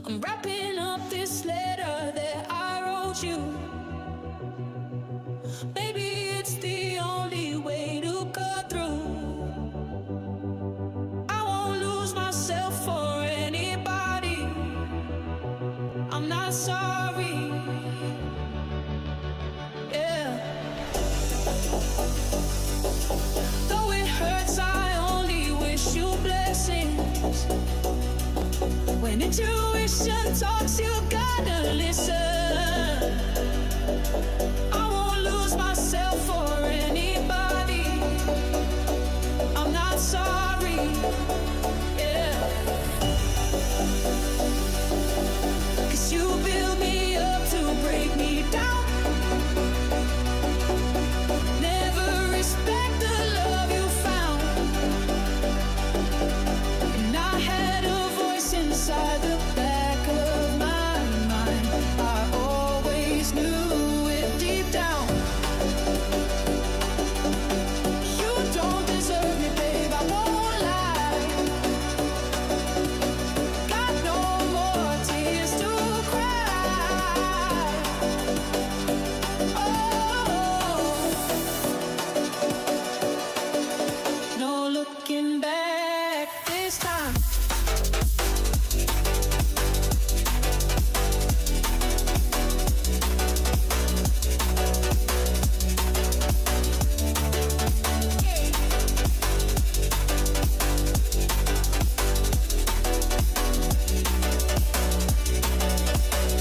I'm wrapping up this letter that I wrote you. Maybe it's the only way to go through. I won't lose myself for anybody. I'm not sorry. Yeah. Though it hurts, I only wish you blessings. When intuition talks, you gotta listen. I won't lose myself for anybody. I'm not sorry. Yeah. 'Cause you build me up to break me down. Never respect the love you found. And I had a voice inside the back of my mind. I always knew it deep down. You don't deserve me, babe, I won't lie. Got no more tears to cry. Oh, no looking back this time.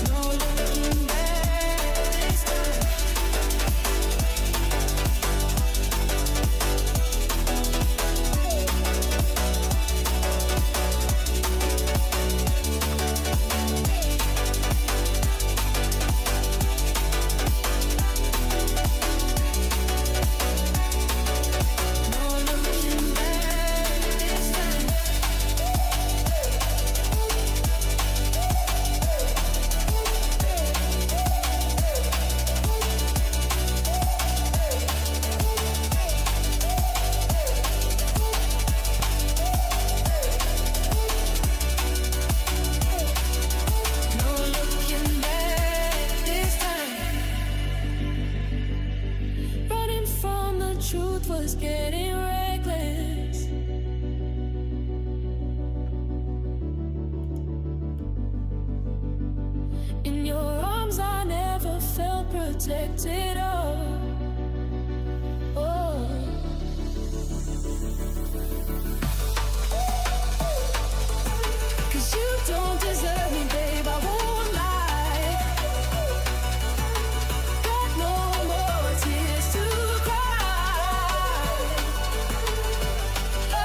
No looking back this time. No looking back this time. No looking back this time. Running from the truth was getting reckless. In your arms I never felt protected. Oh. 'Cause you don't deserve me, babe, I won't lie. Got no more tears to cry. Oh.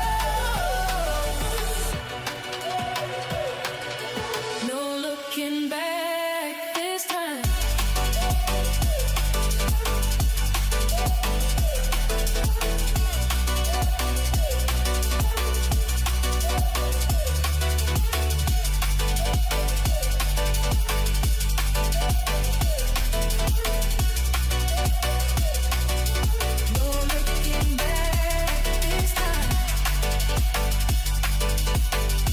No looking back this time. No looking back this time.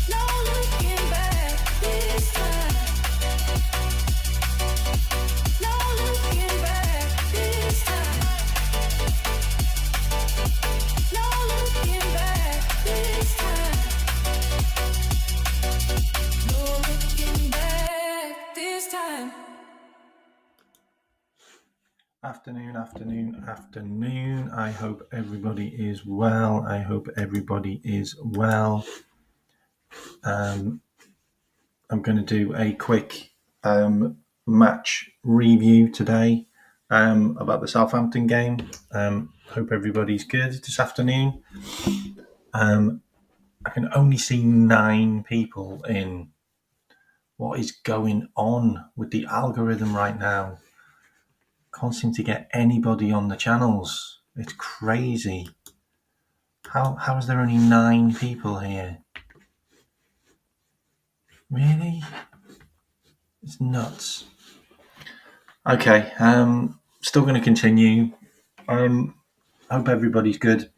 No looking back this time. No looking back this time. No looking back this time. No looking back this time. Afternoon. I hope everybody is well. I'm going to do a quick match review today about the Southampton game. Hope everybody's good this afternoon. I can only see 9 people in. What is going on with the algorithm right now? Can't seem to get anybody on the channels. It's crazy. How is there only 9 people here? Really? It's nuts. Okay, still going to continue. Hope everybody's good.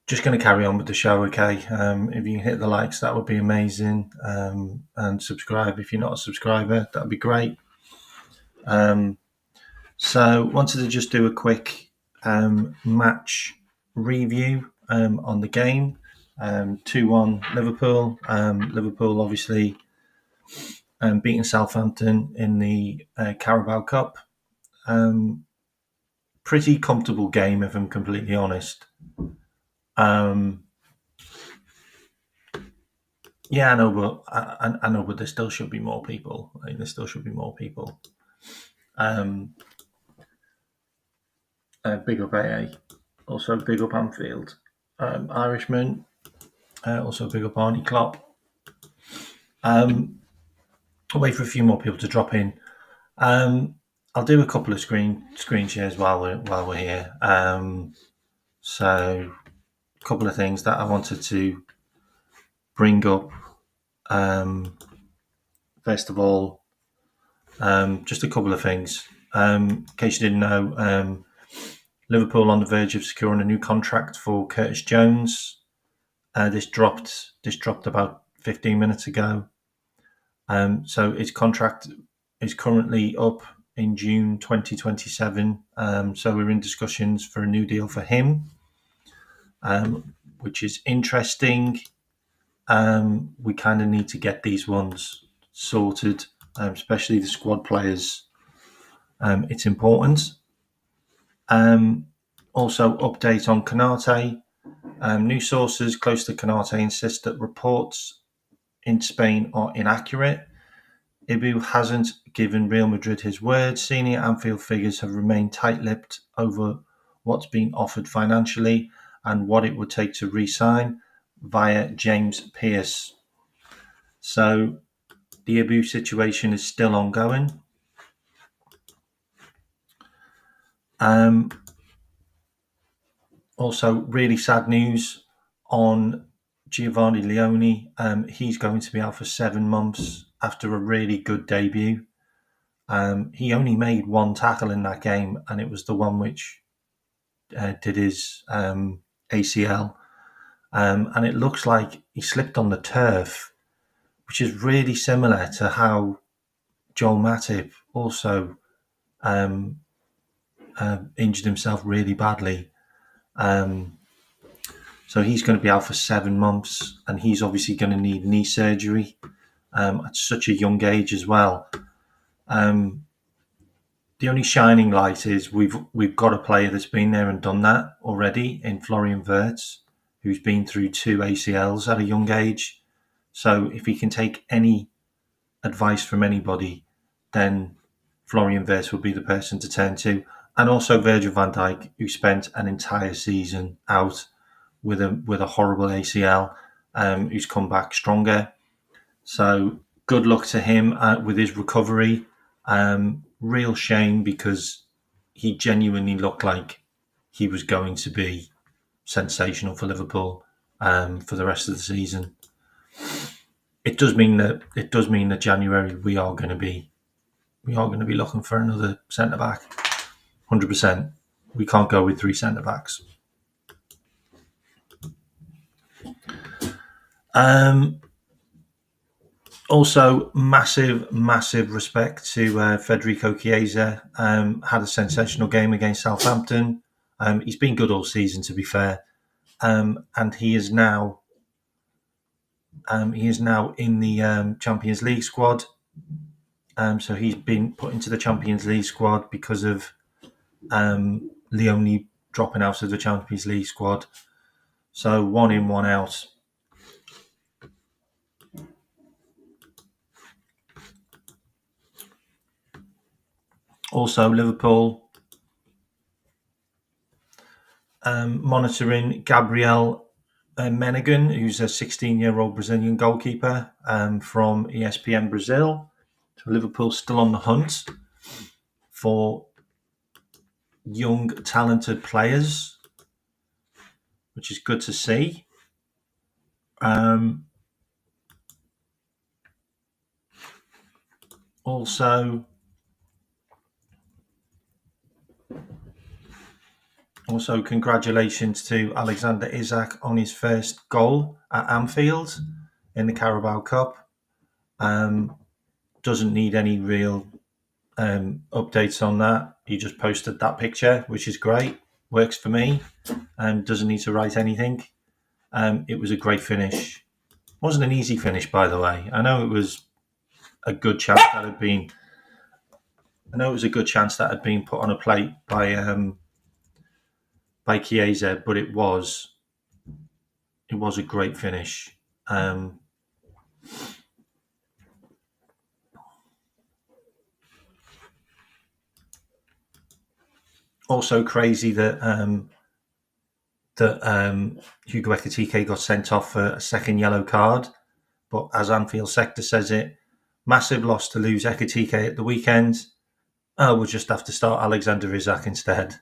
just going to carry on with the show, okay? If you can hit the likes, that would be amazing. And subscribe if you're not a subscriber, that would be great. So wanted to just do a quick match review on the game. 2-1 Liverpool. Liverpool obviously beating Southampton in the Carabao Cup. Pretty comfortable game, if I'm completely honest. Yeah, I know, but I know, but there still should be more people. There still should be more people. Big up AA. Also big up Anfield. Irishman. Also big up Arnie Klopp. I'll wait for a few more people to drop in. I'll do a couple of screen shares while we're here. So a couple of things that I wanted to bring up. First of all, just a couple of things. In case you didn't know, Liverpool on the verge of securing a new contract for Curtis Jones. This dropped about 15 minutes ago. So his contract is currently up in June 2027. So we're in discussions for a new deal for him, which is interesting. We kind of need to get these ones sorted, especially the squad players. It's important. Also, update on Canate. New sources close to Canate insist that reports in Spain are inaccurate. Ibu hasn't given Real Madrid his word. Senior Anfield figures have remained tight-lipped over what's been offered financially and what it would take to re-sign via James Pearce. So the Ibu situation is still ongoing. Also, really sad news on Giovanni Leone. He's going to be out for 7 months after a really good debut. He only made one tackle in that game, and it was the one which did his ACL. And it looks like he slipped on the turf, which is really similar to how Joel Matip also injured himself really badly. So he's going to be out for 7 months, and he's obviously going to need knee surgery at such a young age as well. The only shining light is we've got a player that's been there and done that already in Florian Wirtz, who's been through 2 ACLs at a young age. So if he can take any advice from anybody, then Florian Wirtz would be the person to turn to. And also Virgil van Dijk, who spent an entire season out with a horrible ACL, who's come back stronger. So good luck to him with his recovery. Real shame because he genuinely looked like he was going to be sensational for Liverpool for the rest of the season. It does mean that January we are going to be looking for another centre back. 100%. We can't go with 3 centre backs. Also, massive respect to Federico Chiesa. Had a sensational game against Southampton. He's been good all season, to be fair, and he is now in the Champions League squad. So he's been put into the Champions League squad because of Leone dropping out of the Champions League squad. So 1 in, 1 out. Also, Liverpool monitoring Gabriel Menegan, who's a 16-year-old Brazilian goalkeeper from ESPN Brazil. So Liverpool still on the hunt for young, talented players, which is good to see. Also, Also, congratulations to Alexander Isak on his first goal at Anfield in the Carabao Cup. Doesn't need any real updates on that. He just posted that picture, which is great. Works for me. Doesn't need to write anything. It was a great finish. Wasn't an easy finish, by the way. I know it was a good chance that had been. Put on a plate by Chiesa, but it was a great finish. Also crazy that Hugo Ekitike got sent off for a second yellow card, but as Anfield Sector says it, massive loss to lose Ekitike at the weekend. We'll just have to start Alexander Isak instead.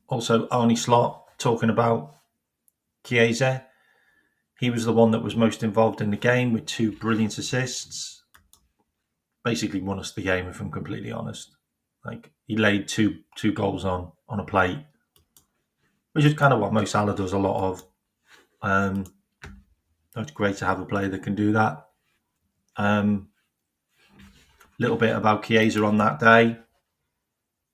Also, Arnie Slot talking about Chiesa. He was the one that was most involved in the game with 2 brilliant assists. Basically won us the game, if I'm completely honest. Like, he laid two goals on a plate, which is kind of what Mo Salah does a lot of. It's great to have a player that can do that. Little bit about Chiesa on that day.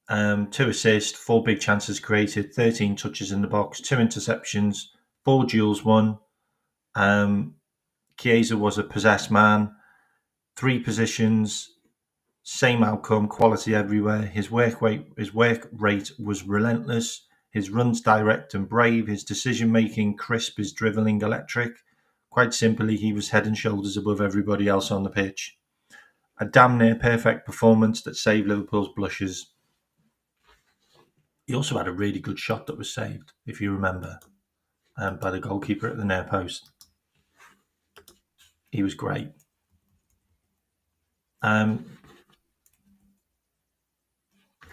2 assists, 4 big chances created, 13 touches in the box, 2 interceptions, 4 duels won. Chiesa was a possessed man, 3 positions, same outcome, quality everywhere. His work rate was relentless. His runs direct and brave. His decision making crisp. His dribbling electric. Quite simply, he was head and shoulders above everybody else on the pitch. A damn near perfect performance that saved Liverpool's blushes. He also had a really good shot that was saved, if you remember, by the goalkeeper at the near post. He was great.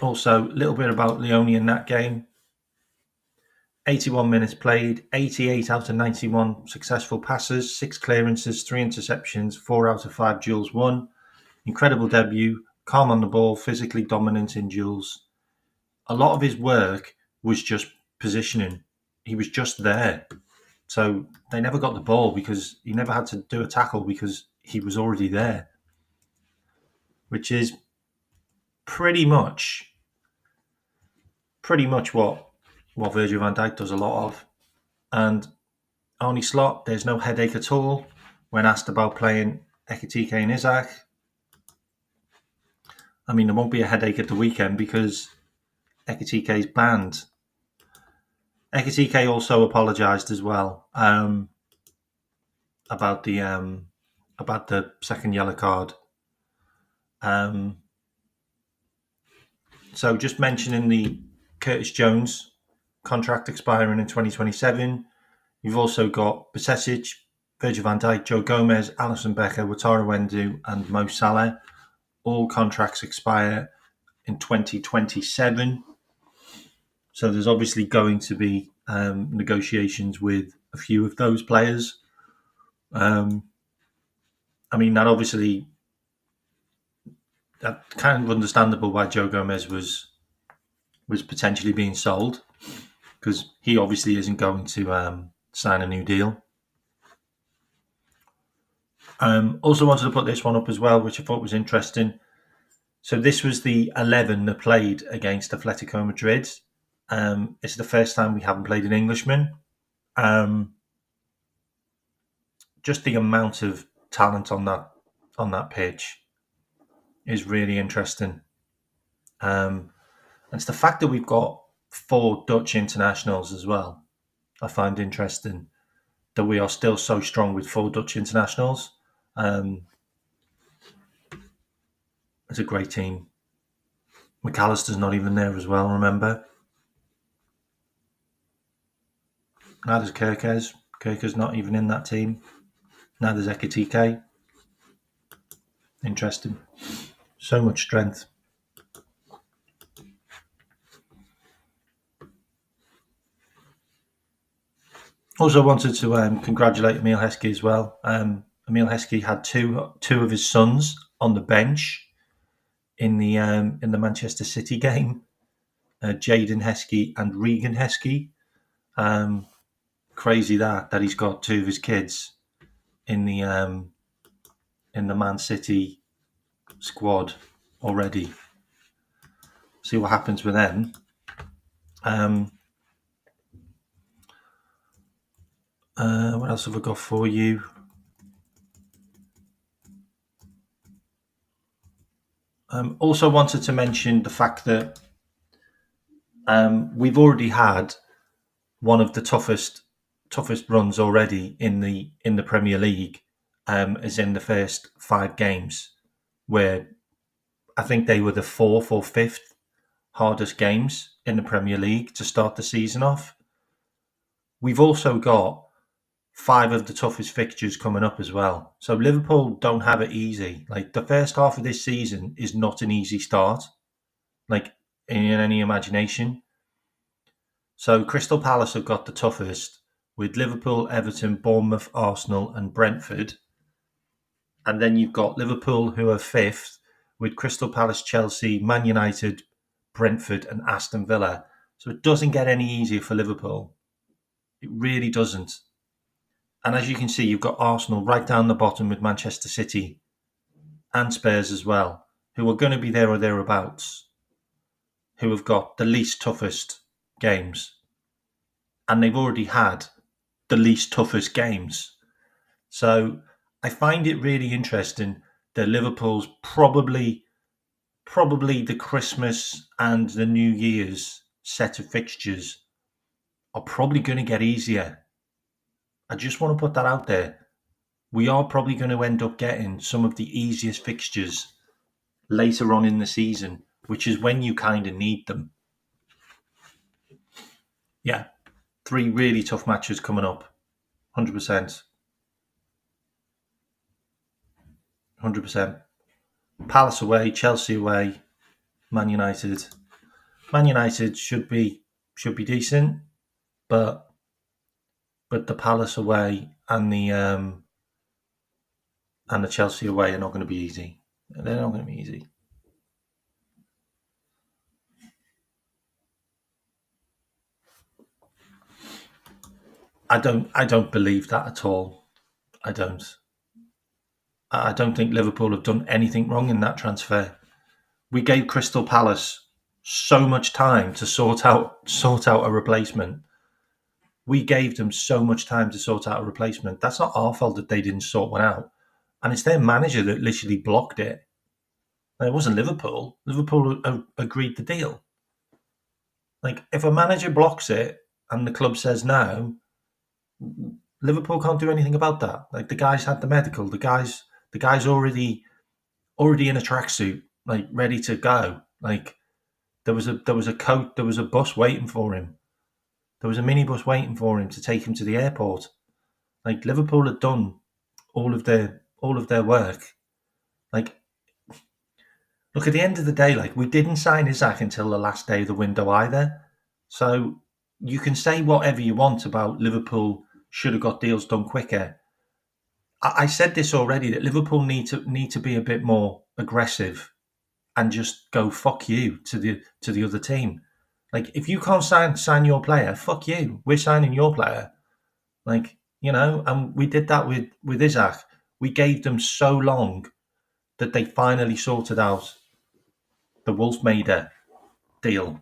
Also, a little bit about Leone in that game. 81 minutes played, 88 out of 91 successful passes, 6 clearances, 3 interceptions, 4 out of 5 duels won. Incredible debut, calm on the ball, physically dominant in duels. A lot of his work was just positioning. He was just there. So they never got the ball because he never had to do a tackle because he was already there. Which is pretty much what Virgil van Dijk does a lot of. And Arnie Slot, there's no headache at all when asked about playing Ekitike and Isak. I mean, there won't be a headache at the weekend because Ekitike is banned. Ekitike also apologised as well about the second yellow card. So just mentioning the Curtis Jones contract expiring in 2027. You've also got Bajcetic, Virgil van Dijk, Joe Gomez, Alisson Becker, Wataru Endo, and Mo Salah. All contracts expire in 2027. So there's obviously going to be negotiations with a few of those players. I mean, that kind of understandable why Joe Gomez was potentially being sold, because he obviously isn't going to sign a new deal. Also wanted to put this one up as well, which I thought was interesting. So this was the 11 that played against Atletico Madrid. It's the first time we haven't played an Englishman. Just the amount of talent on that pitch is really interesting. And it's the fact that we've got 4 Dutch internationals as well. I find interesting that we are still so strong with 4 Dutch internationals. It's a great team. McAllister's not even there as well, remember? Neither's Kerkez. Kerker's not even in that team. Neither's Ekitike. Interesting. So much strength. Also wanted to congratulate Emil Heskey as well. Emil Heskey had two of his sons on the bench in the Manchester City game. Jaden Heskey and Regan Heskey. Crazy that he's got two of his kids in the Man City squad already. See what happens with them. What else have I got for you? Also wanted to mention the fact that we've already had one of the toughest runs already in the Premier League, as in the first 5 games, where I think they were the 4th or 5th hardest games in the Premier League to start the season off. We've also got 5 of the toughest fixtures coming up as well. So Liverpool don't have it easy. Like, the first half of this season is not an easy start, like, in any imagination. So Crystal Palace have got the toughest, with Liverpool, Everton, Bournemouth, Arsenal and Brentford. And then you've got Liverpool, who are 5th, with Crystal Palace, Chelsea, Man United, Brentford and Aston Villa. So it doesn't get any easier for Liverpool. It really doesn't. And as you can see, you've got Arsenal right down the bottom with Manchester City and Spurs as well, who are going to be there or thereabouts, who have got the least toughest games. And they've already had the least toughest games. So I find it really interesting that Liverpool's probably the Christmas and the New Year's set of fixtures are probably going to get easier. I just want to put that out there. We are probably going to end up getting some of the easiest fixtures later on in the season, which is when you kind of need them. Yeah, 3 really tough matches coming up. 100%. 100%. Palace away, Chelsea away, Man United. Man United should be decent, but the Palace away and the Chelsea away are not going to be easy. They're not going to be easy. I don't believe that at all. I don't. I don't think Liverpool have done anything wrong in that transfer. We gave Crystal Palace so much time to sort out a replacement. We gave them so much time to sort out a replacement. That's not our fault that they didn't sort one out. And it's their manager that literally blocked it. It wasn't Liverpool. Liverpool agreed the deal. Like, if a manager blocks it and the club says no, Liverpool can't do anything about that. Like, the guy's had the medical. The guy's already in a tracksuit, like, ready to go. Like, there was a bus waiting for him. There was a minibus waiting for him to take him to the airport. Like, Liverpool had done all of their work. Like, look, at the end of the day, like, we didn't sign Isak until the last day of the window either. So you can say whatever you want about Liverpool should have got deals done quicker. I said this already, that Liverpool need to be a bit more aggressive and just go fuck you to the other team. Like, if you can't sign your player, fuck you. We're signing your player. Like, and we did that with Isak. We gave them so long that they finally sorted out the Wolfmader deal,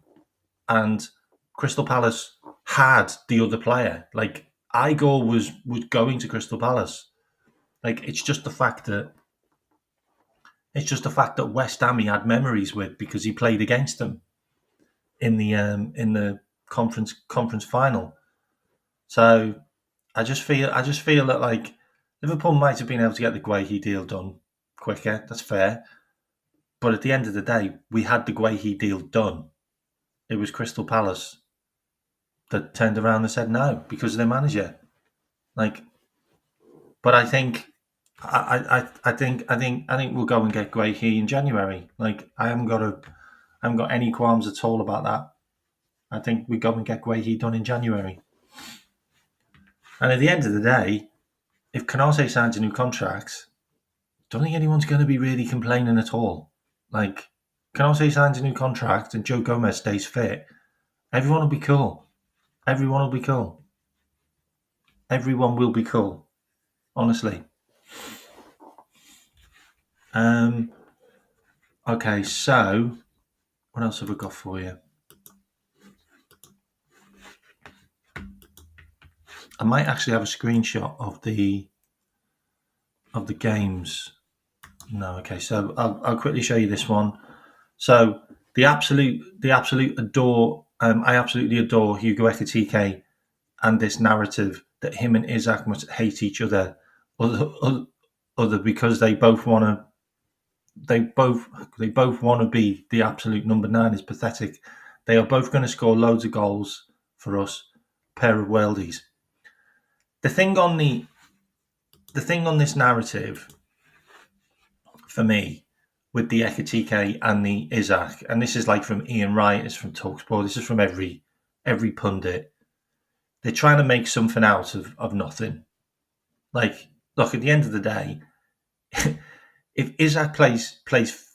and Crystal Palace had the other player. Like, Igor was going to Crystal Palace. Like, it's just the fact that West Ham he had memories with, because he played against them in the conference final. So I just feel that, like, Liverpool might have been able to get the Guehi deal done quicker. That's fair. But at the end of the day, we had the Guehi deal done. It was Crystal Palace that turned around and said no because of their manager. Like, but I think we'll go and get Guehi in January. Like, I haven't got any qualms at all about that. I think we go and get Guehi done in January. And at the end of the day, if Canate signs a new contract, don't think anyone's going to be really complaining at all. Like, Canate signs a new contract and Joe Gomez stays fit, everyone will be cool. Everyone will be cool. Everyone will be cool. Honestly. Okay, so what else have I got for you? I might actually have a screenshot of the games. No, okay, so I'll quickly show you this one. So I absolutely adore Hugo Ekitike and this narrative that him and Isak must hate each other, other because they both want to. They both want to be the absolute number 9 is pathetic. They are both going to score loads of goals for us. Pair of worldies. The thing on this narrative for me with the Ekitike and the Isak, and this is like from Ian Wright, it's from Talksport, this is from every pundit. They're trying to make something out of nothing. Like, look, at the end of the day, if Isak plays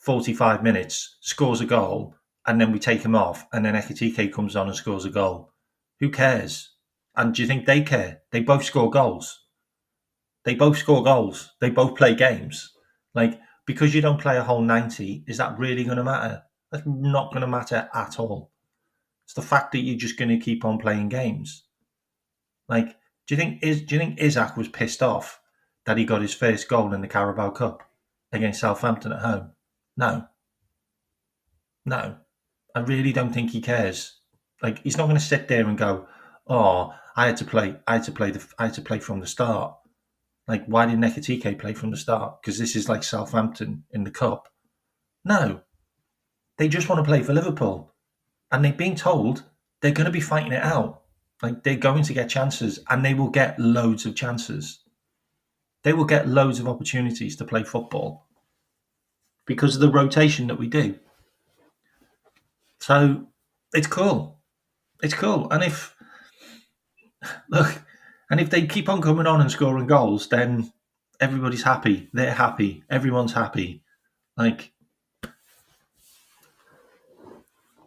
45 minutes, scores a goal, and then we take him off, and then Ekitike comes on and scores a goal, who cares? And do you think they care? They both score goals. They both play games. Like, because you don't play a whole 90, is that really going to matter? That's not going to matter at all. It's the fact that you're just going to keep on playing games. Like, do you think Isak was pissed off that he got his first goal in the Carabao Cup against Southampton at home? No. I really don't think he cares. Like, he's not going to sit there and go, "Oh, I had to play from the start." Like, why didn't Ekitike play from the start? Because this is like Southampton in the cup. No, they just want to play for Liverpool, and they've been told they're going to be fighting it out. Like, they're going to get chances, and they will get loads of chances. They will get loads of opportunities to play football because of the rotation that we do. So it's cool. It's cool. And if they keep on coming on and scoring goals, then everybody's happy. They're happy. Everyone's happy. Like,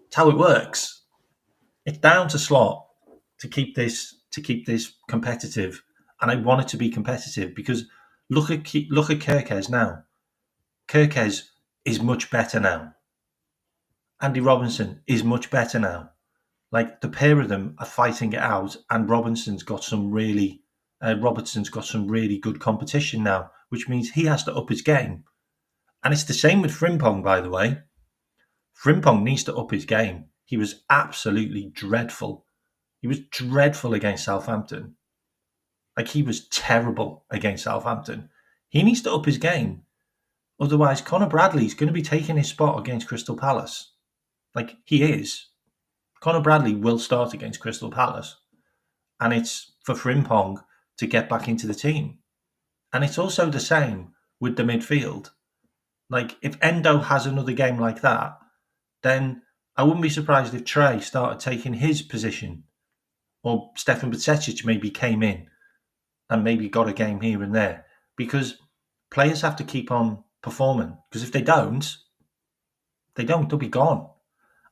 it's how it works. It's down to Slot to keep this competitive, and I want it to be competitive because look at Kirkes now. Kirkes is much better now. Andy Robinson is much better now. Like, the pair of them are fighting it out, and Robertson's got some really good competition now, which means he has to up his game. And it's the same with Frimpong, by the way. Frimpong needs to up his game. He was absolutely dreadful. He was dreadful against Southampton. Like, he was terrible against Southampton. He needs to up his game. Otherwise, Conor Bradley's going to be taking his spot against Crystal Palace. Like, he is. Conor Bradley will start against Crystal Palace. And it's for Frimpong to get back into the team. And it's also the same with the midfield. Like, if Endo has another game like that, then I wouldn't be surprised if Trey started taking his position. Or Stefan Bacetić maybe came in and maybe got a game here and there. Because players have to keep on performing. Because if they don't, they'll be gone.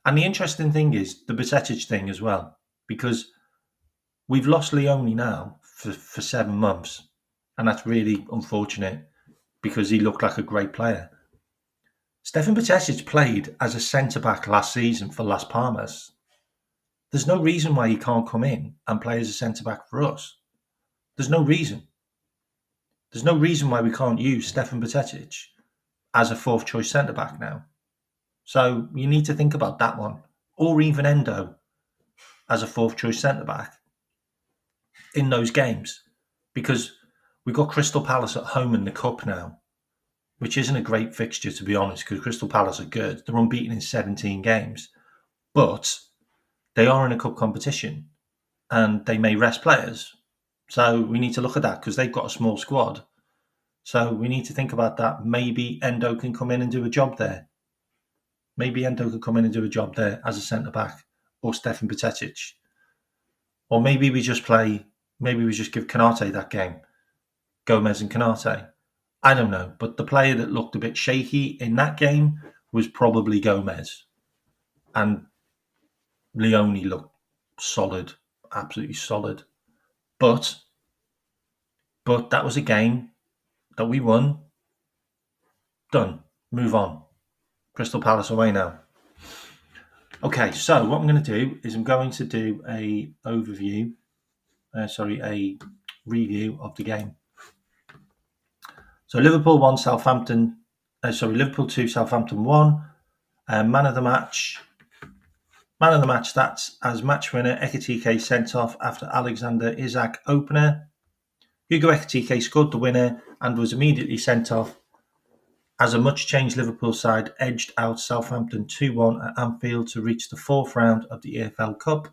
And the interesting thing is the Bacetić thing as well. Because we've lost Leone now for 7 months. And that's really unfortunate because he looked like a great player. Stefan Bacetić played as a centre-back last season for Las Palmas. There's no reason why he can't come in and play as a centre-back for us. There's no reason. There's no reason why we can't use Stefan Bacetić as a fourth-choice centre-back now. So you need to think about that one. Or even Endo as a fourth-choice centre-back in those games. Because we've got Crystal Palace at home in the Cup now, which isn't a great fixture, to be honest, because Crystal Palace are good. They're unbeaten in 17 games. But they are in a cup competition, and they may rest players. So we need to look at that, because they've got a small squad. So we need to think about that. Maybe Endo can come in and do a job there. Maybe Endo could come in and do a job there as a centre-back, or Stefan Bacetić. Or maybe we just play Maybe we just give Canate that game. Gomez and Canate. I don't know. But the player that looked a bit shaky in that game was probably Gomez. And Leone looked solid, absolutely solid. But that was a game that we won. Done. Move on. Crystal Palace away now. Okay, so what I'm going to do is I'm going to do a review of the game. So Liverpool 2, Southampton 1. Man of the match stats as match winner Ekitike sent off after Alexander Isak opener. Hugo Ekitike scored the winner and was immediately sent off as a much-changed Liverpool side edged out Southampton 2-1 at Anfield to reach the fourth round of the EFL Cup.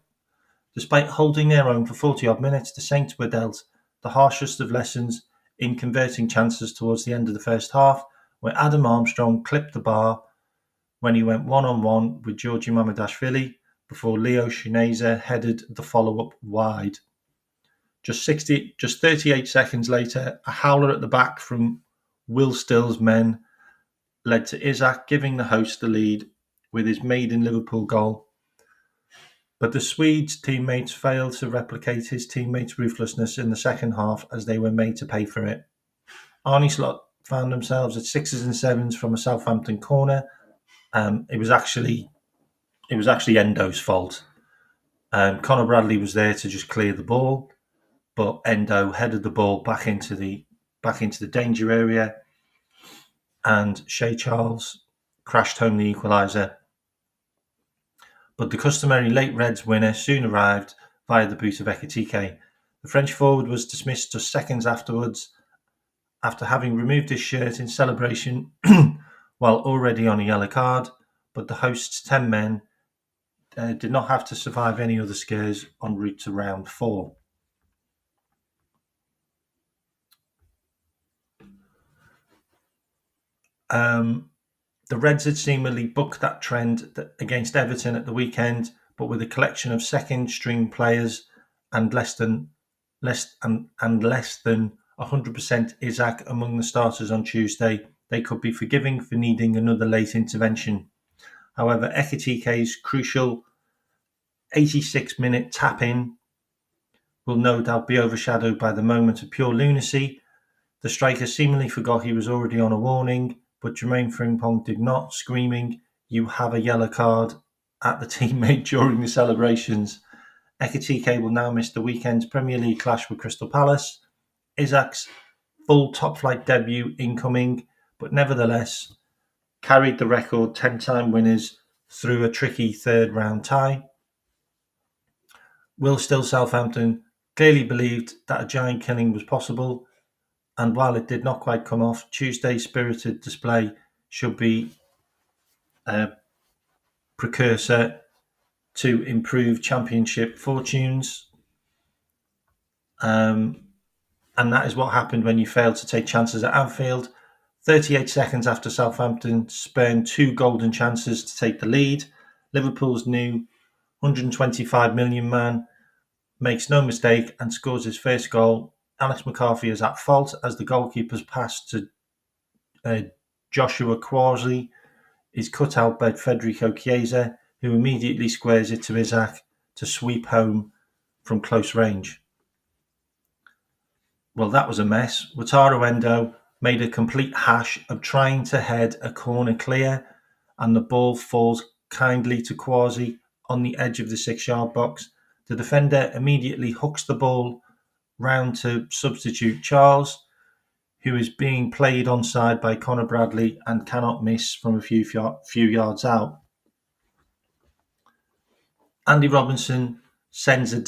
Despite holding their own for 40-odd minutes, the Saints were dealt the harshest of lessons in converting chances towards the end of the first half, where Adam Armstrong clipped the bar when he went one-on-one with Georgi Mamardashvili before Leo Shineza headed the follow-up wide. Just 38 seconds later, a howler at the back from Will Still's men led to Isak giving the host the lead with his maiden Liverpool goal. But the Swedes' teammates failed to replicate his teammates' ruthlessness in the second half as they were made to pay for it. Arne Slot found themselves at 6s and 7s from a Southampton corner. It was actually Endo's fault. Conor Bradley was there to just clear the ball, but Endo headed the ball back into the danger area, and Shea Charles crashed home the equaliser. But the customary late Reds winner soon arrived via the boot of Ekitike. The French forward was dismissed just seconds afterwards after having removed his shirt in celebration while already on a yellow card, but the host's 10 men did not have to survive any other scares en route to round 4. The Reds had seemingly bucked that trend against Everton at the weekend, but with a collection of second-string players and less than 100% Isak among the starters on Tuesday, they could be forgiving for needing another late intervention. However, Ekitike's crucial 86-minute tap-in will no doubt be overshadowed by the moment of pure lunacy. The striker seemingly forgot he was already on a warning, but Jermaine Frimpong did not, screaming, "You have a yellow card," at the teammate during the celebrations. Ekitike will now miss the weekend's Premier League clash with Crystal Palace. Isak's full top-flight debut incoming, but nevertheless carried the record 10-time winners through a tricky third-round tie. Will Still Southampton clearly believed that a giant killing was possible, and while it did not quite come off, Tuesday's spirited display should be a precursor to improved championship fortunes. And that is what happened when you failed to take chances at Anfield. 38 seconds after Southampton spurned 2 golden chances to take the lead, Liverpool's new 125 million man makes no mistake and scores his first goal. Alex McCarthy is at fault as the goalkeeper's pass to Joshua Quasi is cut out by Federico Chiesa, who immediately squares it to Isak to sweep home from close range. Well, that was a mess. Wataru Endo made a complete hash of trying to head a corner clear, and the ball falls kindly to Quasi on the edge of the 6-yard box. The defender immediately hooks the ball round to substitute Charles, who is being played onside by Conor Bradley and cannot miss from a few yards out. Andy Robinson sends a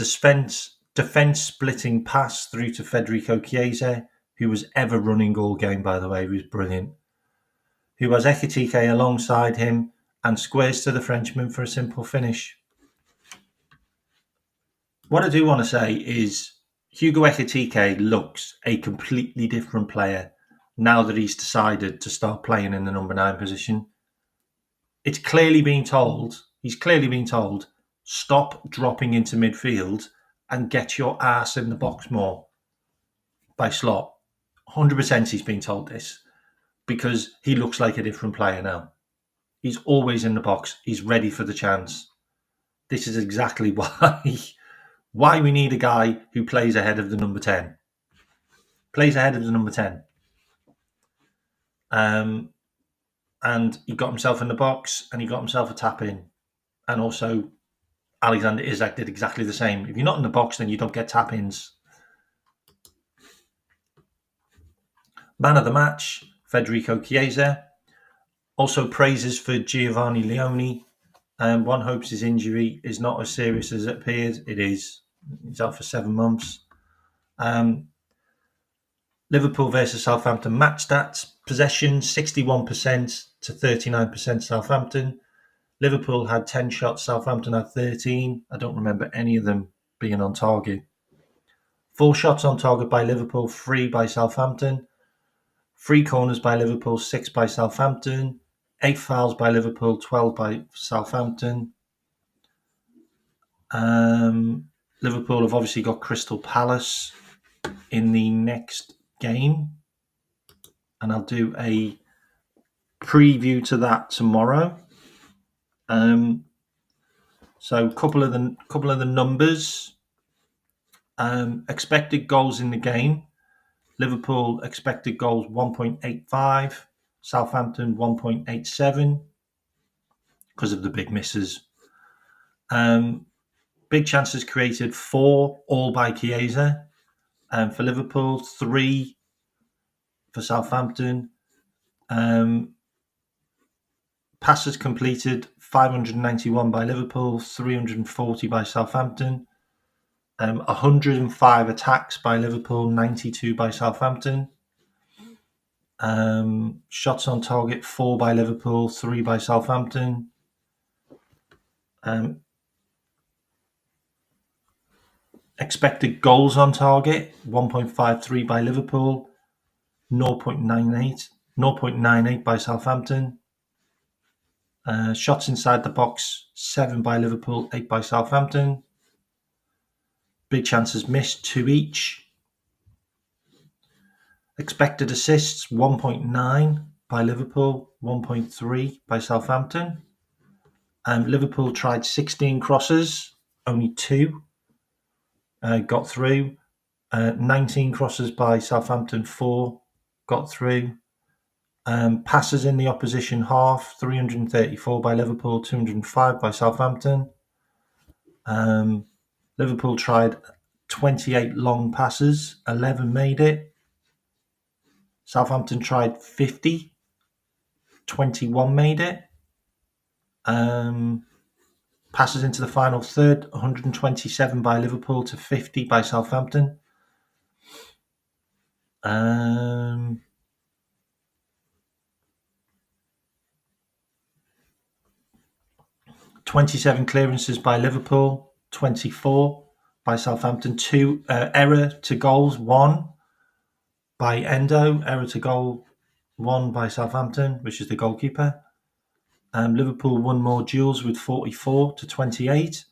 defence-splitting pass through to Federico Chiesa, who was ever running all game, by the way, he was brilliant, who has Ekitike alongside him and squares to the Frenchman for a simple finish. What I do want to say is Hugo Ekitike looks a completely different player now that he's decided to start playing in the number 9 position. He's clearly been told, stop dropping into midfield and get your ass in the box more by Slot. 100% he's been told this because he looks like a different player now. He's always in the box. He's ready for the chance. This is exactly why we need a guy who plays ahead of the number 10. Plays ahead of the number 10. And he got himself in the box and he got himself a tap in. And also, Alexander Isak did exactly the same. If you're not in the box, then you don't get tap ins. Man of the match, Federico Chiesa. Also, praises for Giovanni Leone. One hopes his injury is not as serious as it appears. It is. He's out for 7 months. Liverpool versus Southampton match stats. Possession 61% to 39% Southampton. Liverpool had 10 shots, Southampton had 13. I don't remember any of them being on target. 4 shots on target by Liverpool, 3 by Southampton. 3 corners by Liverpool, 6 by Southampton. 8 fouls by Liverpool, 12 by Southampton. Liverpool have obviously got Crystal Palace in the next game. And I'll do a preview to that tomorrow. So a couple of the numbers. Expected goals in the game. Liverpool expected goals 1.85, Southampton 1.87 because of the big misses. Big chances created 4, all by Chiesa. For Liverpool, 3 for Southampton. Passes completed 591 by Liverpool, 340 by Southampton. 105 attacks by Liverpool, 92 by Southampton. Shots on target, 4 by Liverpool, 3 by Southampton. Expected goals on target, 1.53 by Liverpool, 0.98 by Southampton. Shots inside the box, 7 by Liverpool, 8 by Southampton. Big chances missed, 2 each. Expected assists, 1.9 by Liverpool, 1.3 by Southampton. Liverpool tried 16 crosses, only 2 got through. 19 crosses by Southampton, 4 got through. Passes in the opposition half, 334 by Liverpool, 205 by Southampton. Liverpool tried 28 long passes, 11 made it. Southampton tried 50, 21 made it. Passes into the final third, 127 by Liverpool to 50 by Southampton. 27 clearances by Liverpool, 24 by Southampton. 2 error to goals, 1 by Endo. Error to goal, 1 by Southampton, which is the goalkeeper. Liverpool won more duels with 44 to 28.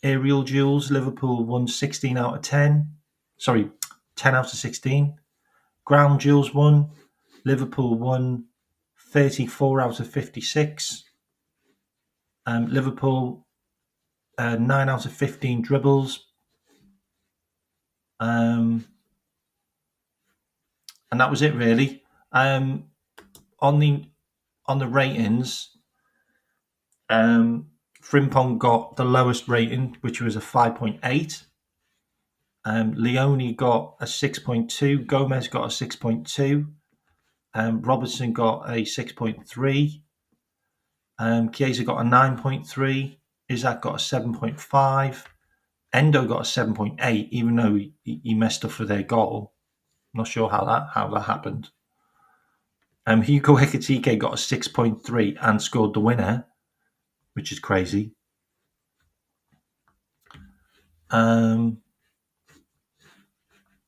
Aerial duels, Liverpool won 16 out of 10. Sorry, 10 out of 16. Ground duels won. Liverpool won 34 out of 56. Liverpool 9 out of 15 dribbles. And that was it really. On the ratings, Frimpong got the lowest rating, which was a 5.8. Leone got a 6.2. Gomez got a 6.2. Robertson got a 6.3. Chiesa got a 9.3. Isak got a 7.5. Endo got a 7.8, even though he messed up for their goal. I'm not sure how that happened. Hugo Ekitike got a 6.3 and scored the winner, which is crazy.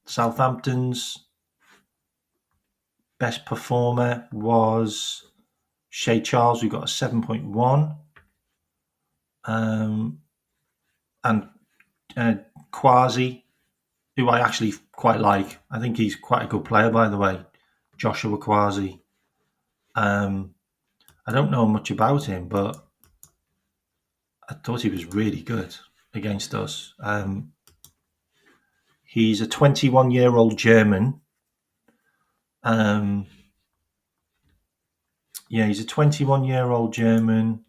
Southampton's best performer was Shea Charles, who got a 7.1. And Quasi, who I actually quite like. I think he's quite a good player, by the way. Joshua Quasi. I don't know much about him, but I thought he was really good against us. He's a 21-year-old German. He's a 21-year-old German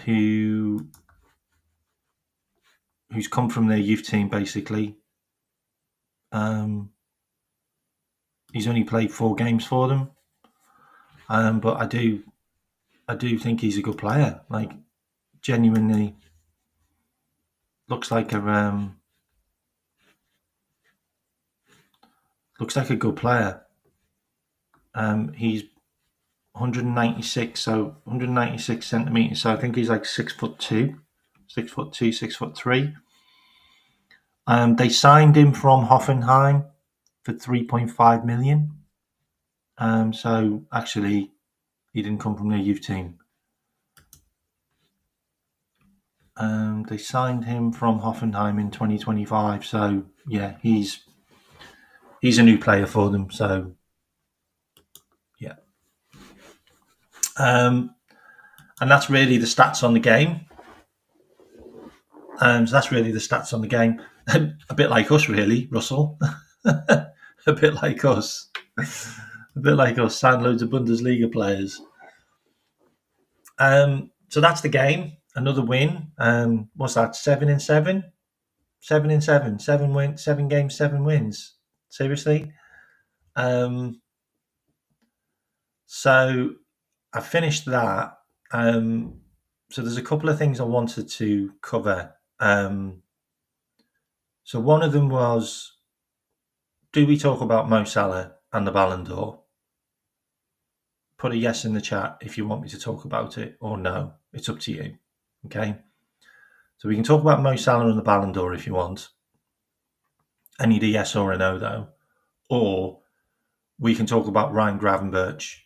who's come from their youth team, basically. He's only played 4 games for them, but I do think he's a good player. Like, genuinely, looks like a good player. He's 196, so 196 centimeters. So I think he's like 6'2", 6'3". They signed him from Hoffenheim for 3.5 million. So actually, he didn't come from their youth team. They signed him from Hoffenheim in 2025. So yeah, he's a new player for them. So yeah, and that's really the stats on the game. So that's really the stats on the game. A bit like us, really, Russell. A bit like us. Signed loads of Bundesliga players. So that's the game. Another win. What's that? 7-7. 7-7. 7 wins. 7 games. 7 wins. Seriously. So I finished that. So there's a couple of things I wanted to cover. So one of them was, do we talk about Mo Salah and the Ballon d'Or? Put a yes in the chat if you want me to talk about it, or no. It's up to you. Okay. So we can talk about Mo Salah and the Ballon d'Or if you want. I need a yes or a no, though. Or we can talk about Ryan Gravenberch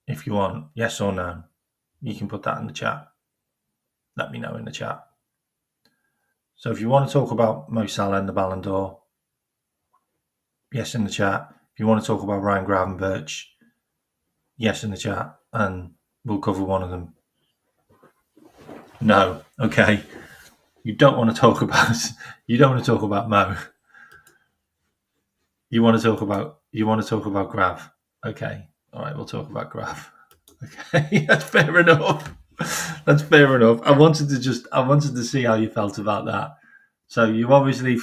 if you want. Yes or no. You can put that in the chat. Let me know in the chat. So if you want to talk about Mo Salah and the Ballon d'Or, yes in the chat. If you want to talk about Ryan Gravenberch, yes in the chat, and we'll cover one of them. No, okay. You don't want to talk about Mo. You want to talk about Grav. Okay. All right, we'll talk about Grav. Okay, that's fair enough. I wanted to see how you felt about that. So you obviously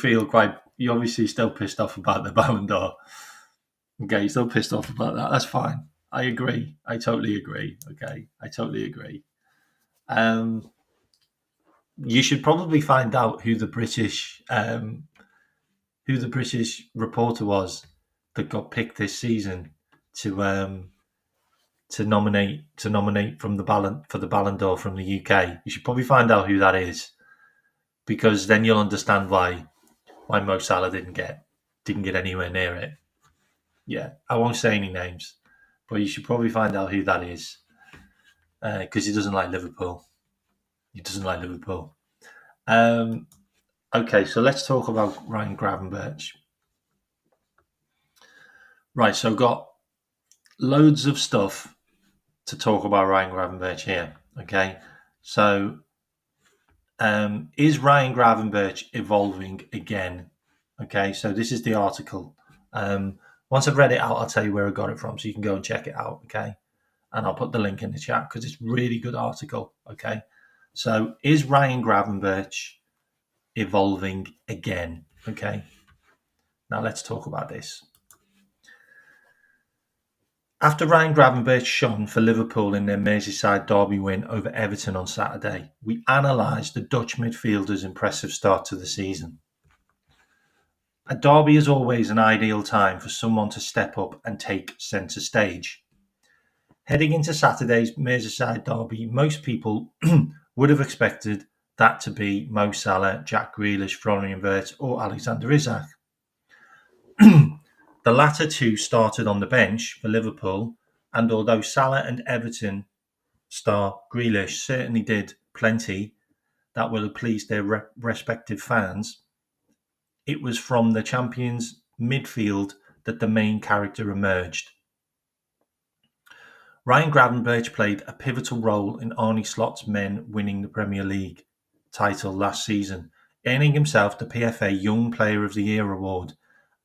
still pissed off about the Ballon d'Or. Okay, you're still pissed off about that. That's fine. I agree. I totally agree. Okay, I totally agree. You should probably find out who the British reporter was that got picked this season to nominate from for the Ballon d'Or from the UK. You should probably find out who that is, because then you'll understand why Mo Salah didn't get anywhere near it. Yeah, I won't say any names, but you should probably find out who that is, because he doesn't like Liverpool. Okay, so let's talk about Ryan Gravenberch. Right, so I've got loads of stuff to talk about Ryan Gravenberch here. Okay, so is Ryan Gravenberch evolving again? Okay, so this is the article. Once I've read it out, I'll tell you where I got it from, so you can go and check it out. Okay, and I'll put the link in the chat because it's a really good article. Okay, so is Ryan Gravenberch evolving again? Okay, now let's talk about this. After Ryan Gravenberch shone for Liverpool in their Merseyside derby win over Everton on Saturday, we analysed the Dutch midfielder's impressive start to the season. A derby is always an ideal time for someone to step up and take centre stage. Heading into Saturday's Merseyside derby, most people would have expected that to be Mo Salah, Jack Grealish, Florian Wirtz or Alexander Isak. The latter two started on the bench for Liverpool, and although Salah and Everton star Grealish certainly did plenty, that will have pleased their respective fans, it was from the Champions midfield that the main character emerged. Ryan Gravenberch played a pivotal role in Arne Slot's men winning the Premier League title last season, earning himself the PFA Young Player of the Year award,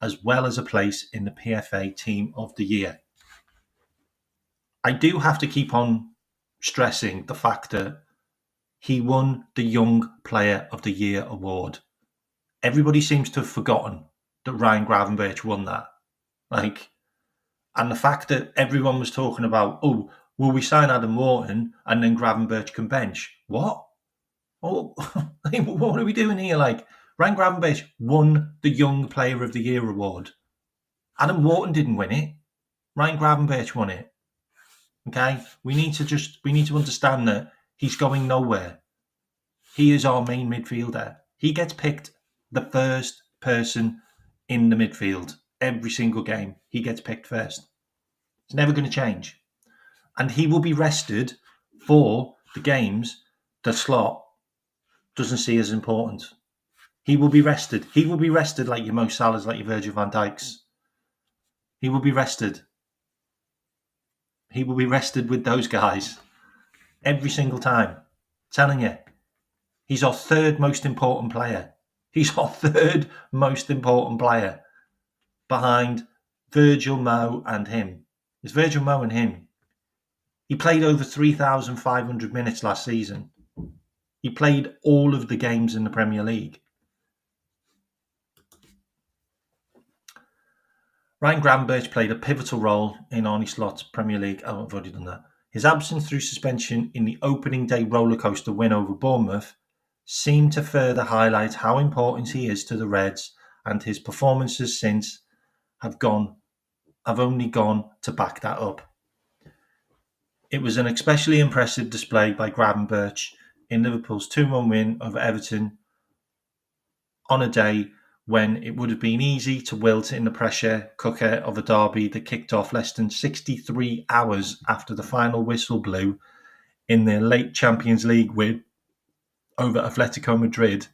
as well as a place in the PFA Team of the Year. I do have to keep on stressing the fact that he won the Young Player of the Year award. Everybody seems to have forgotten that Ryan Gravenberch won that. And the fact that everyone was talking about, oh, will we sign Adam Wharton and then Gravenberch can bench? What? Oh, what are we doing here? Ryan Gravenberch won the Young Player of the Year award. Adam Wharton didn't win it. Ryan Gravenberch won it. Okay? We need to understand that he's going nowhere. He is our main midfielder. He gets picked the first person in the midfield. Every single game, he gets picked first. It's never going to change. And he will be rested for the games the Slot doesn't see as important. He will be rested. He will be rested like your Mo Salahs, like your Virgil van Dijks. He will be rested. He will be rested with those guys every single time. I'm telling you, he's our third most important player. He's our third most important player behind Virgil, Mo, and him. It's Virgil, Mo, and him. He played over 3,500 minutes last season. He played all of the games in the Premier League. Ryan Gravenberch played a pivotal role in Arne Slot's Premier League. Oh, I've already done that. His absence through suspension in the opening day rollercoaster win over Bournemouth seemed to further highlight how important he is to the Reds, and his performances since have only gone to back that up. It was an especially impressive display by Gravenberch in Liverpool's 2-1 win over Everton on a day when it would have been easy to wilt in the pressure cooker of a derby that kicked off less than 63 hours after the final whistle blew in their late Champions League win over Atletico Madrid.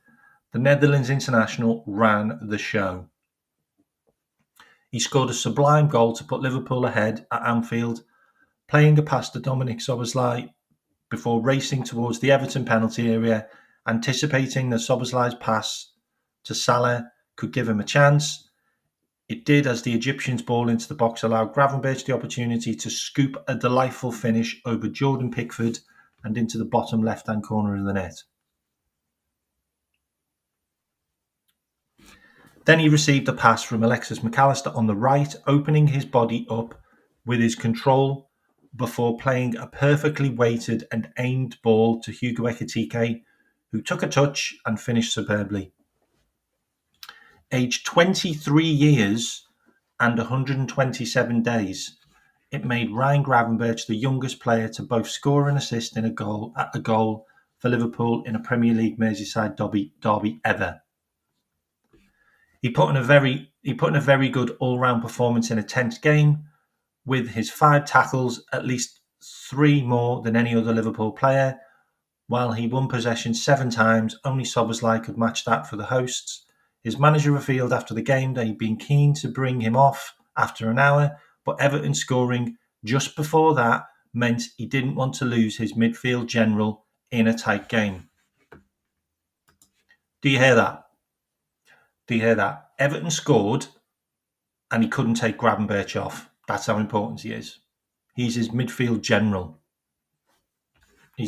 The Netherlands international ran the show. He scored a sublime goal to put Liverpool ahead at Anfield, playing a pass to Dominic Szoboszlai before racing towards the Everton penalty area, anticipating that Szoboszlai's pass to Salah could give him a chance. It did, as the Egyptian's ball into the box allowed Gravenberch the opportunity to scoop a delightful finish over Jordan Pickford and into the bottom left-hand corner of the net. Then he received a pass from Alexis McAllister on the right, opening his body up with his control before playing a perfectly weighted and aimed ball to Hugo Ekitike, who took a touch and finished superbly. Aged 23 years and 127 days, it made Ryan Gravenberch the youngest player to both score and assist in a goal for Liverpool in a Premier League Merseyside derby ever. He put in a very good all-round performance in a tense game, with his 5 tackles, at least 3 more than any other Liverpool player. While he won possession 7 times, only Szoboszlai could match that for the hosts. His manager revealed after the game that he'd been keen to bring him off after an hour, but Everton scoring just before that meant he didn't want to lose his midfield general in a tight game. Do you hear that? Everton scored and he couldn't take Gravenberch off. That's how important he is. He's his midfield general. He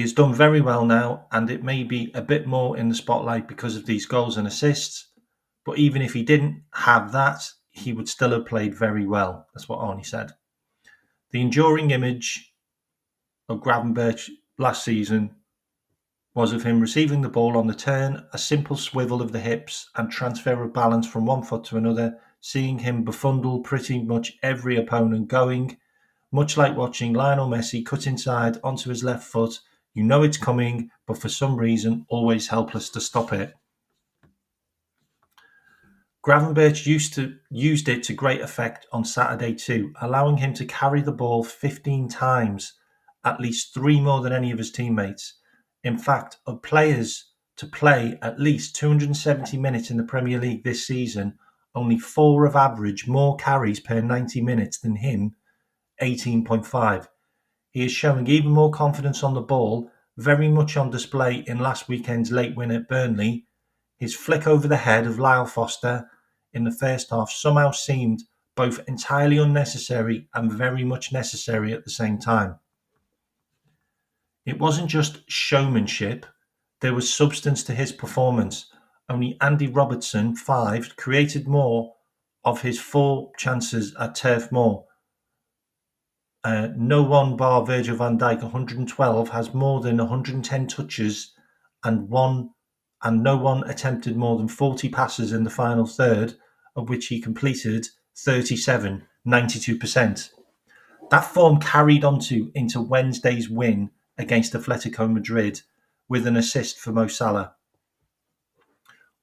has done very well now, and it may be a bit more in the spotlight because of these goals and assists. But even if he didn't have that, he would still have played very well. That's what Arnie said. The enduring image of Gravenberch last season was of him receiving the ball on the turn, a simple swivel of the hips and transfer of balance from one foot to another, seeing him befundle pretty much every opponent going, much like watching Lionel Messi cut inside onto his left foot. You know it's coming, but for some reason, always helpless to stop it. Gravenberch used it to great effect on Saturday too, allowing him to carry the ball 15 times, at least 3 more than any of his teammates. In fact, of players to play at least 270 minutes in the Premier League this season, only 4 have averaged more carries per 90 minutes than him, 18.5. He is showing even more confidence on the ball, very much on display in last weekend's late win at Burnley. His flick over the head of Lyle Foster in the first half somehow seemed both entirely unnecessary and very much necessary at the same time. It wasn't just showmanship, there was substance to his performance. Only Andy Robertson, 5, created more of his 4 chances at Turf Moor. No one bar Virgil van Dijk, 112, has more than 110 touches and no one attempted more than 40 passes in the final third, of which he completed 37, 92%. That form carried into Wednesday's win against Atletico Madrid with an assist for Mo Salah.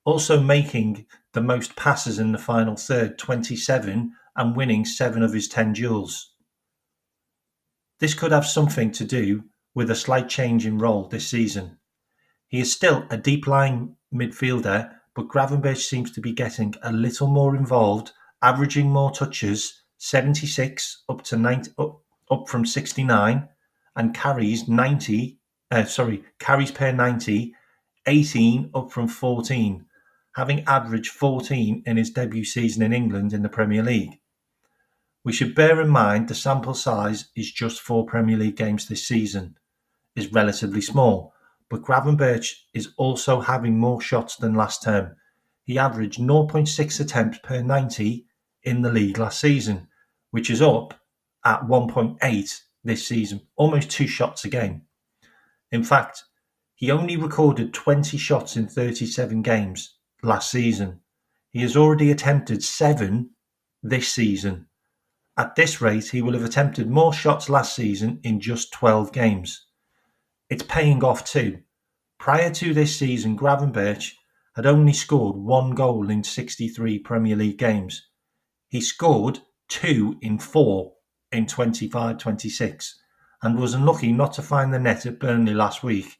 Also making the most passes in the final third, 27, and winning 7 of his 10 duels. This could have something to do with a slight change in role this season. He is still a deep-lying midfielder, but Gravenberch seems to be getting a little more involved, averaging more touches, 76 up from 69, and carries per 90, 18 up from 14, having averaged 14 in his debut season in England in the Premier League. We should bear in mind the sample size is just 4 Premier League games this season, is relatively small, but Gravenberch is also having more shots than last term. He averaged 0.6 attempts per 90 in the league last season, which is up at 1.8 this season, almost 2 shots a game. In fact, he only recorded 20 shots in 37 games last season. He has already attempted 7 this season. At this rate, he will have attempted more shots last season in just 12 games. It's paying off too. Prior to this season, Gravenberch had only scored 1 goal in 63 Premier League games. He scored 2 in 4 in 25-26 and was unlucky not to find the net at Burnley last week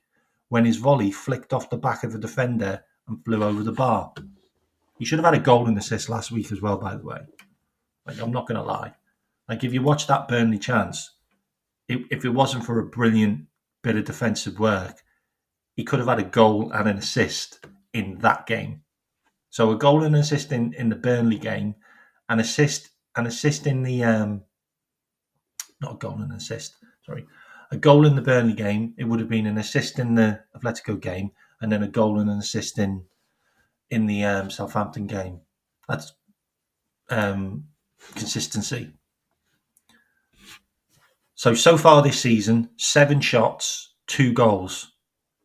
when his volley flicked off the back of a defender and flew over the bar. He should have had a goal and assist last week as well, by the way. I'm not going to lie. If you watch that Burnley chance, if it wasn't for a brilliant bit of defensive work, he could have had a goal and an assist in that game. So a goal and an assist in the Burnley game, an assist in the not a goal and an assist. Sorry, a goal in the Burnley game. It would have been an assist in the Atletico game, and then a goal and an assist in the Southampton game. That's consistency. So far this season, 7 shots, 2 goals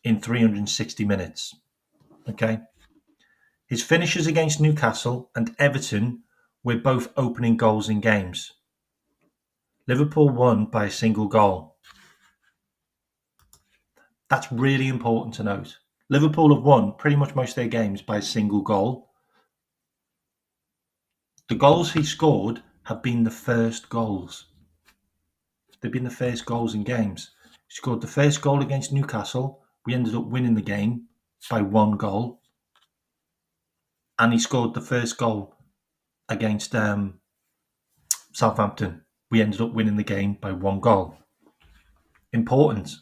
in 360 minutes. Okay. His finishes against Newcastle and Everton were both opening goals in games. Liverpool won by a single goal. That's really important to note. Liverpool have won pretty much most of their games by a single goal. The goals he scored have been the first goals. They've been the first goals in games. He scored the first goal against Newcastle. We ended up winning the game by 1 goal. And he scored the first goal against Southampton. We ended up winning the game by 1 goal. Important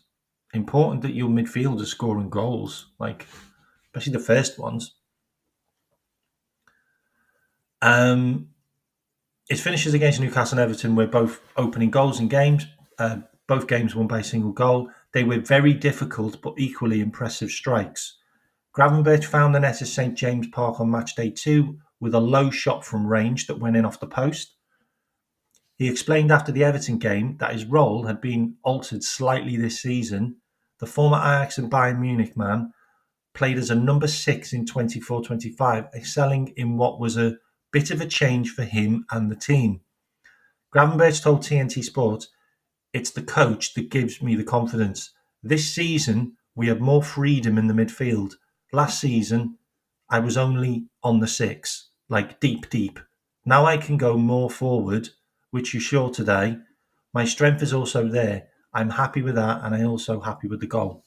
that your midfielders scoring goals, especially the first ones. His finishes against Newcastle and Everton were both opening goals in games. Both games won by a single goal. They were very difficult but equally impressive strikes. Gravenberch found the net at St James Park on match day 2 with a low shot from range that went in off the post. He explained after the Everton game that his role had been altered slightly this season. The former Ajax and Bayern Munich man played as a number 6 in 24-25, excelling in what was a bit of a change for him and the team. Gravenberch told TNT Sports, "It's the coach that gives me the confidence. This season, we have more freedom in the midfield. Last season, I was only on the 6. like deep. Now I can go more forward, which you saw today. My strength is also there. I'm happy with that, and I'm also happy with the goal.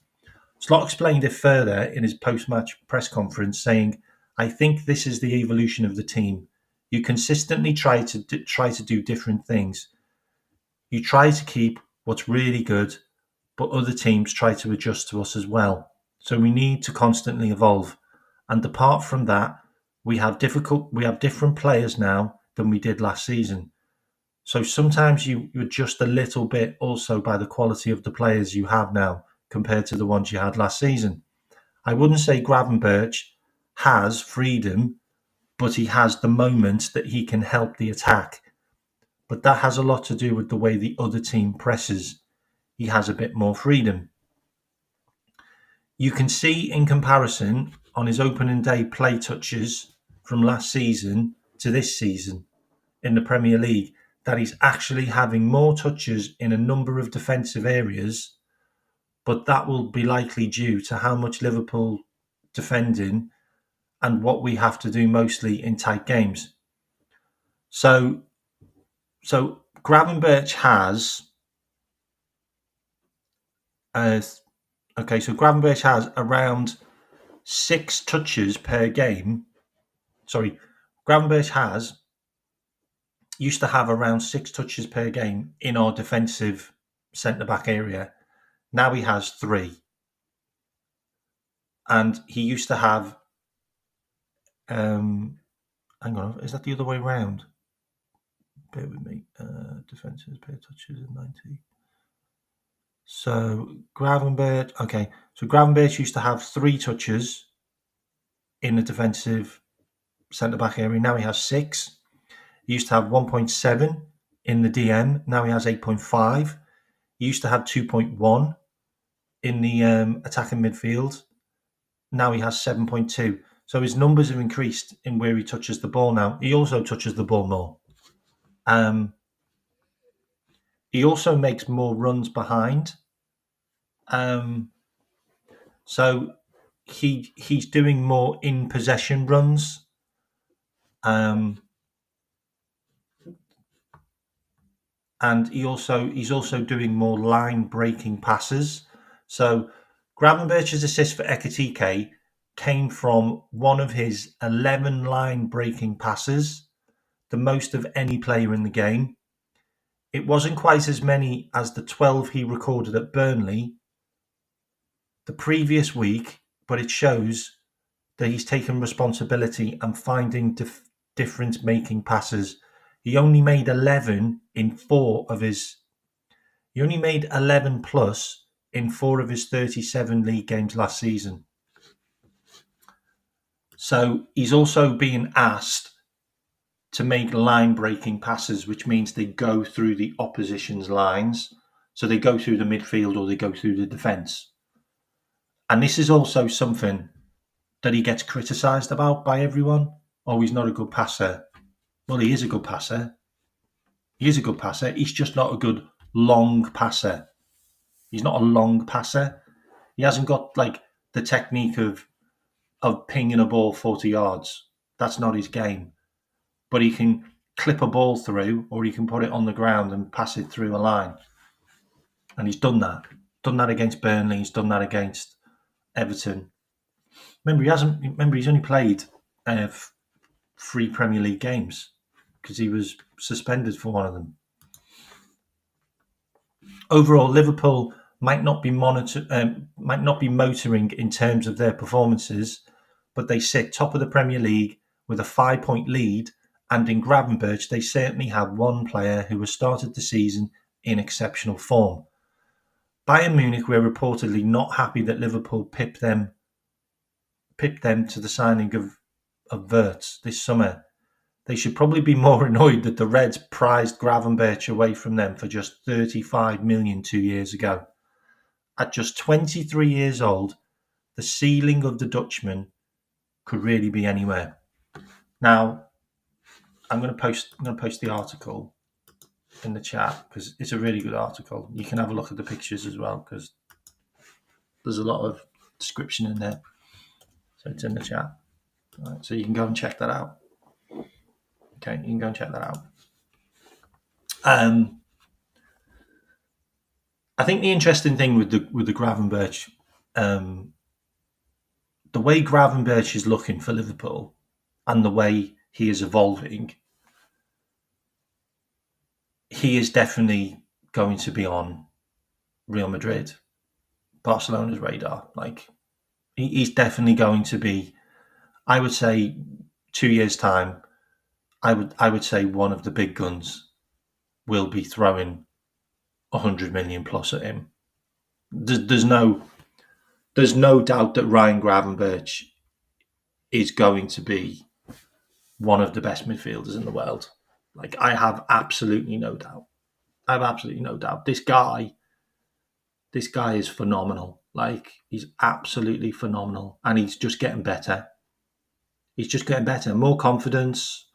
Slot explained it further in his post-match press conference, saying, "I think this is the evolution of the team. You consistently try to do different things. You try to keep what's really good, but other teams try to adjust to us as well. So we need to constantly evolve. And apart from that, we have different players now than we did last season. So sometimes you adjust a little bit also by the quality of the players you have now compared to the ones you had last season. I wouldn't say Gravenberch has freedom, but he has the moments that he can help the attack. But that has a lot to do with the way the other team presses. He has a bit more freedom. You can see in comparison on his opening day play touches from last season to this season in the Premier League that he's actually having more touches in a number of defensive areas, but that will be likely due to how much Liverpool defending and what we have to do mostly in tight games. So Gravenberch has Gravenberch has around 6 touches per game. Sorry, Gravenberch used to have around 6 touches per game in our defensive centre-back area. Now he has 3. And he used to have, hang on, is that the other way around? Bear with me. Defensive per touches in 90. So Gravenberch used to have 3 touches in the defensive centre-back area. Now he has 6. He used to have 1.7 in the DM. Now he has 8.5. He used to have 2.1 in the attacking midfield. Now he has 7.2. So his numbers have increased in where he touches the ball now. He also touches the ball more. He also makes more runs behind. So he's doing more in possession runs. And he's also doing more line breaking passes. So Gravenberch's assist for Ekitike came from one of his 11 line breaking passes, the most of any player in the game. It wasn't quite as many as the 12 he recorded at Burnley the previous week, but it shows that he's taken responsibility and finding difference making passes. He only made 11 in 4 of his. He only made 11 plus in 4 of his 37 league games last season. So he's also being asked to make line-breaking passes, which means they go through the opposition's lines. So they go through the midfield or they go through the defence. And this is also something that he gets criticised about by everyone. Oh, he's not a good passer. Well, he is a good passer. He's just not a good long passer. He's not a long passer. He hasn't got like the technique of pinging a ball 40 yards. That's not his game. But he can clip a ball through, or he can put it on the ground and pass it through a line. And he's done that. Done that against Burnley. He's done that against Everton. Remember, he's only played 3 Premier League games because he was suspended for one of them. Overall, Liverpool might not be motoring in terms of their performances, but they sit top of the Premier League with a 5-point lead, and in Gravenberch they certainly have one player who has started the season in exceptional form. Bayern Munich were reportedly not happy that Liverpool pipped them to the signing of Wirtz this summer. They should probably be more annoyed that the Reds prized Gravenberch away from them for just 35 million 2 years ago. At just 23 years old, the ceiling of the Dutchman could really be anywhere. Now, I'm going to post the article in the chat because it's a really good article. You can have a look at the pictures as well because there's a lot of description in there. So it's in the chat. Right, so you can go and check that out. Okay, you can go and check that out. I think the interesting thing with the Gravenberch, the way Gravenberch is looking for Liverpool, and the way he is evolving, he is definitely going to be on Real Madrid, Barcelona's radar. Like, he's definitely going to be. I would say 2 years' time, I would say one of the big guns will be throwing 100 million plus at him. There's no doubt that Ryan Gravenberch is going to be one of the best midfielders in the world. Like, I have absolutely no doubt. I have absolutely no doubt. This guy is phenomenal. Like, he's absolutely phenomenal, and he's just getting better. He's just getting better, more confidence.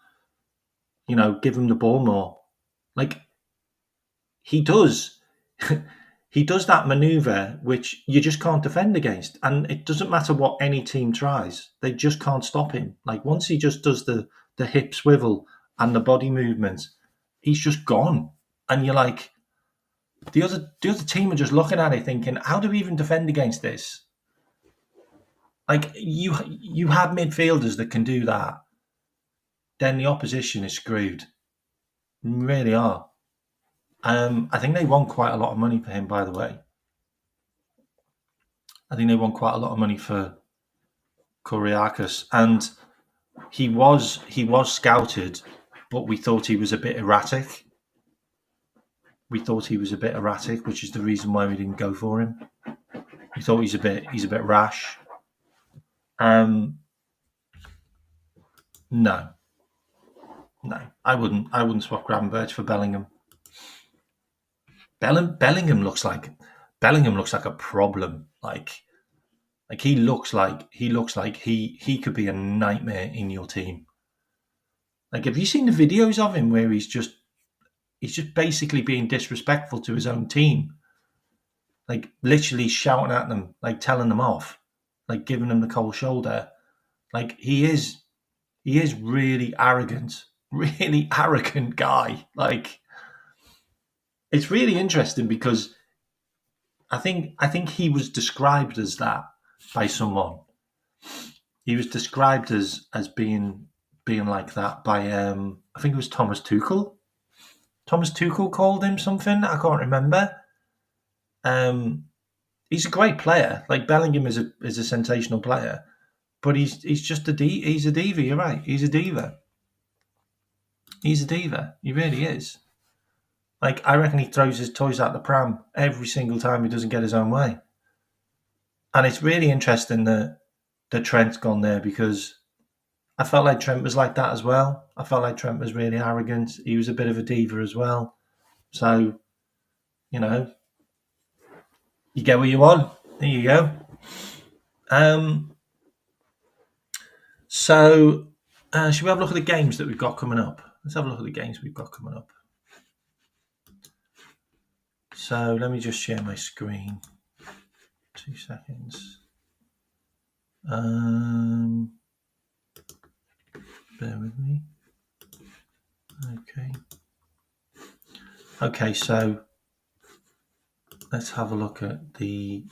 Give him the ball more. Like, he does. He does that maneuver which you just can't defend against, and it doesn't matter what any team tries; they just can't stop him. Like, once he just does the hip swivel and the body movements, he's just gone. And you're like, the other team are just looking at it, thinking, "How do we even defend against this?" Like, you have midfielders that can do that, then the opposition is screwed. They really are. I think they want quite a lot of money for him, by the way. I think they want quite a lot of money for Kouriakis, and he was scouted, but we thought he was a bit erratic. Which is the reason why we didn't go for him. We thought he's a bit rash. No, I wouldn't swap Gravenberch for Bellingham. Bellingham looks like a problem. Like he looks like he could be a nightmare in your team. Like, have you seen the videos of him where he's just basically being disrespectful to his own team? Like, literally shouting at them, like telling them off, like giving them the cold shoulder. Like, he is really arrogant guy. Like, it's really interesting because I think he was described as that by someone. He was described as being like that by I think it was Thomas Tuchel. Thomas Tuchel called him something. I can't remember. He's a great player. Like, Bellingham is a sensational player, but he's just he's a diva. You're right. He's a diva. He's a diva. He really is. Like, I reckon he throws his toys out the pram every single time he doesn't get his own way. And it's really interesting that Trent's gone there, because I felt like Trent was like that as well. I felt like Trent was really arrogant. He was a bit of a diva as well. So, you get what you want. There you go. So, should we have a look at the games that we've got coming up? Let's have a look at the games we've got coming up. So, let me just share my screen. 2 seconds. Bear with me. Okay, so let's have a look at the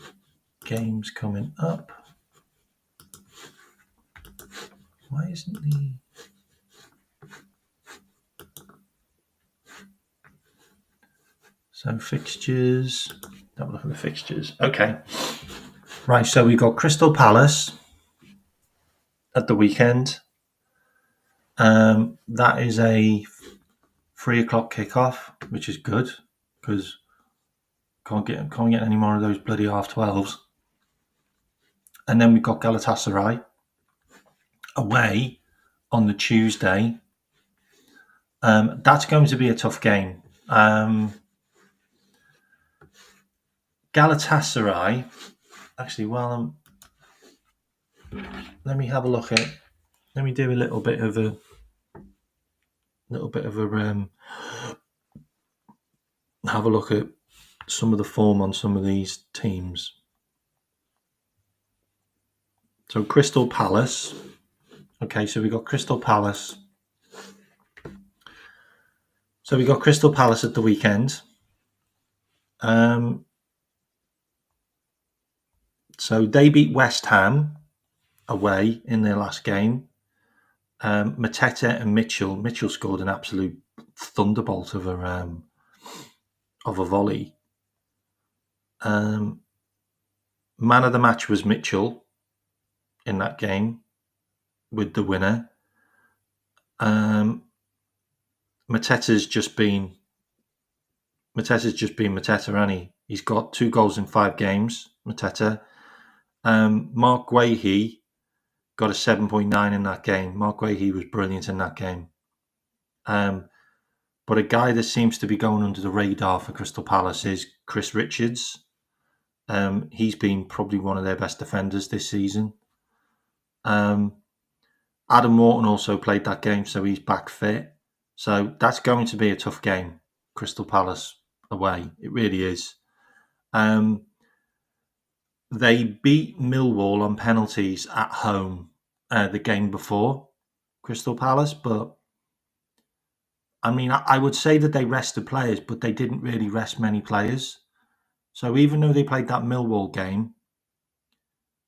games coming up. Why isn't the... So, fixtures. Have a look at the fixtures. Okay. Right, so we've got Crystal Palace at the weekend. That is a 3:00 kickoff, which is good, because can't get any more of those bloody 12:30s. And then we've got Galatasaray away on the Tuesday. That's going to be a tough game. Galatasaray, actually, let me have a look at. Let me do a little bit of a have a look at some of the form on some of these teams. So, Crystal Palace. Okay, so we got Crystal Palace So we got Crystal Palace at the weekend. So they beat West Ham away in their last game. Mateta and Mitchell. Mitchell scored an absolute thunderbolt of a volley. Man of the match was Mitchell in that game with the winner. Mateta's just been Mateta, hasn't he? He's got 2 goals in 5 games, Mateta. Mark Guehi got a 7.9 in that game. Mark Guehi was brilliant in that game. But a guy that seems to be going under the radar for Crystal Palace is Chris Richards. He's been probably one of their best defenders this season. Adam Morton also played that game, so he's back fit. So that's going to be a tough game, Crystal Palace away. It really is. They beat Millwall on penalties at home the game before, Crystal Palace, but I mean, I would say that they rested players, but they didn't really rest many players. So even though they played that Millwall game,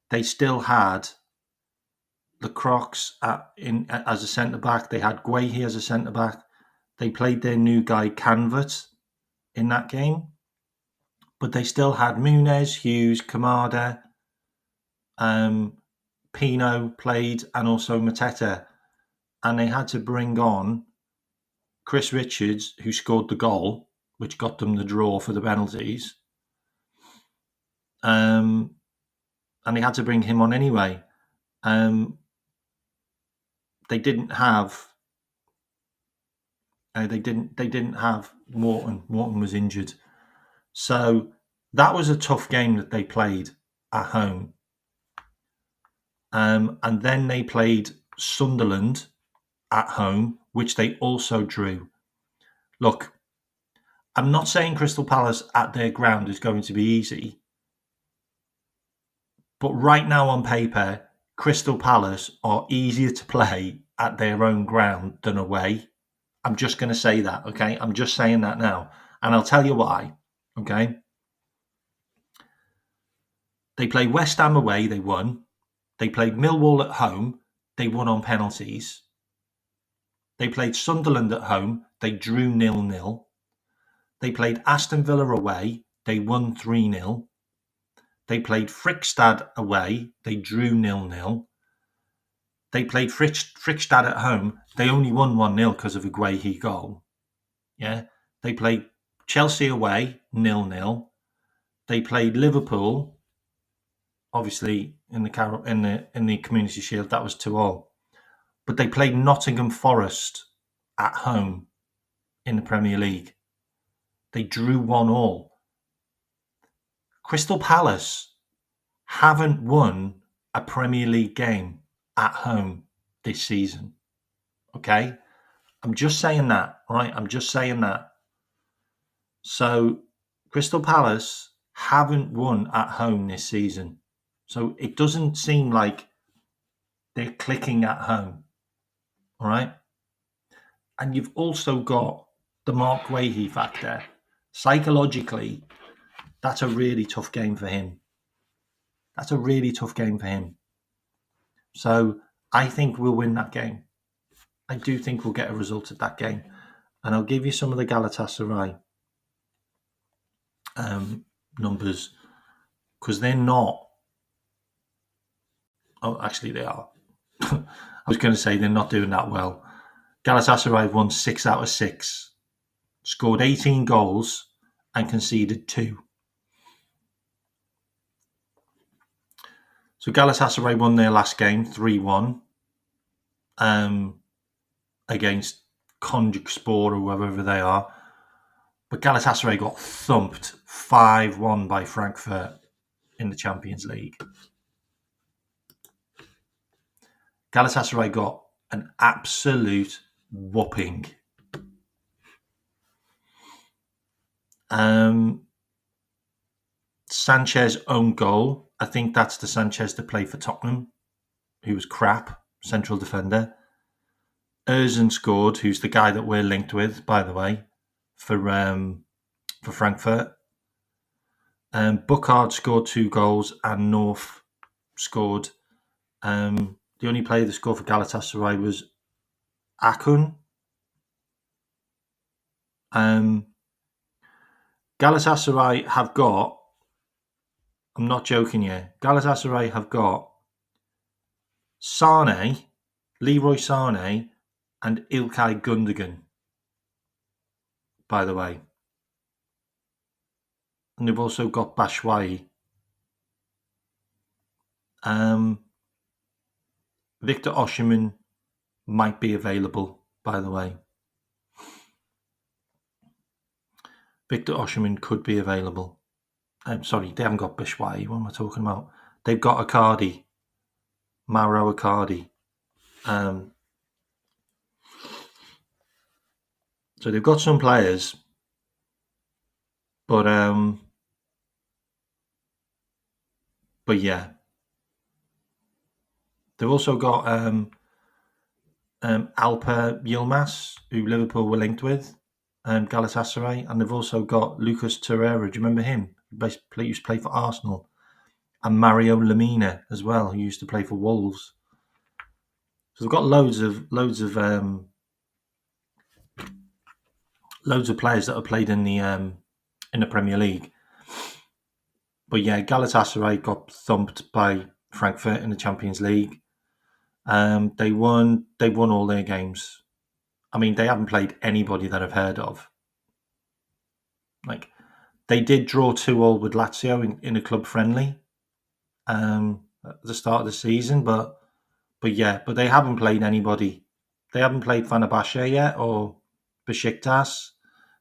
they still had the Crocs as a centre-back. They had Guehi as a centre-back. They played their new guy, Canvert, in that game. But they still had Muniz, Hughes, Kamada, Pino played, and also Mateta. And they had to bring on Chris Richards, who scored the goal, which got them the draw for the penalties. And they had to bring him on anyway. They didn't have Morton. Morton was injured. So that was a tough game that they played at home. And then they played Sunderland at home, which they also drew. Look, I'm not saying Crystal Palace at their ground is going to be easy. But right now on paper, Crystal Palace are easier to play at their own ground than away. I'm just going to say that, okay? I'm just saying that now. And I'll tell you why, okay? They played West Ham away, they won. They played Millwall at home, they won on penalties. They played Sunderland at home, they drew 0-0. They played Aston Villa away, they won 3-0. They played Frykstad away, they drew 0-0. They played Frykstad at home, they only won 1-0 because of a Guehi goal. Yeah. They played Chelsea away, 0-0. They played Liverpool, obviously in the Community Shield, that was 2-2. But they played Nottingham Forest at home in the Premier League. They drew 1-1. Crystal Palace haven't won a Premier League game at home this season. Okay? I'm just saying that, right? I'm just saying that. So Crystal Palace haven't won at home this season. So it doesn't seem like they're clicking at home. All right? And you've also got the Mark Guehi factor. Psychologically, that's a really tough game for him. That's a really tough game for him. So I think we'll win that game. I do think we'll get a result at that game. And I'll give you some of the Galatasaray numbers, because they're not. Oh, actually, they are. I was going to say they're not doing that well. Galatasaray won 6 out of 6, scored 18 goals, and conceded 2. So Galatasaray won their last game 3-1 against Konyaspor or whoever they are. But Galatasaray got thumped 5-1 by Frankfurt in the Champions League. Galatasaray got an absolute whopping. Sanchez own goal. I think that's the Sanchez that played for Tottenham, who was crap, central defender. Ozan scored, who's the guy that we're linked with, by the way. for Frankfurt. Buckard scored 2 goals and North scored. The only player that scored for Galatasaray was Akun. Galatasaray have got, I'm not joking here, Galatasaray have got Sane, Leroy Sane, and İlkay Gundogan, by the way. And they've also got Batshuayi. Victor Osimhen might be available, by the way. Victor Osimhen could be available. I'm sorry, they haven't got Batshuayi. What am I talking about? They've got Icardi, Mauro Icardi. So they've got some players, but yeah, they've also got Alper Yilmaz, who Liverpool were linked with, and Galatasaray, and they've also got Lucas Torreira. Do you remember him? He used to play for Arsenal, and Mario Lemina as well, who used to play for Wolves. So they've got loads of players that have played in the Premier League. But yeah, Galatasaray got thumped by Frankfurt in the Champions League. They won all their games. I mean, they haven't played anybody that I've heard of. Like, they did draw 2-2 with Lazio in a club friendly at the start of the season, but they haven't played anybody. They haven't played Fenerbahce yet or Besiktas,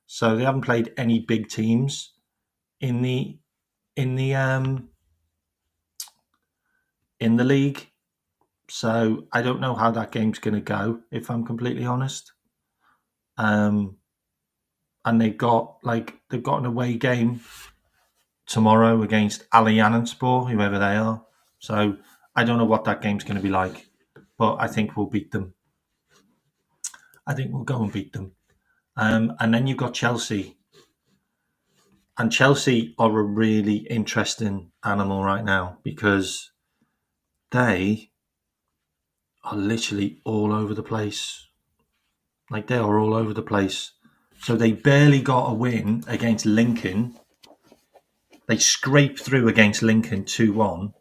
so they haven't played any big teams in the league. So I don't know how that game's going to go, if I'm completely honest. And they've got an away game tomorrow against Allianzspor, whoever they are. So I don't know what that game's going to be like, but I think we'll beat them. I think we'll go and beat them. And then you've got Chelsea. And Chelsea are a really interesting animal right now because they are literally all over the place. Like, they are all over the place. So they barely got a win against Lincoln. They scraped through against Lincoln 2-1.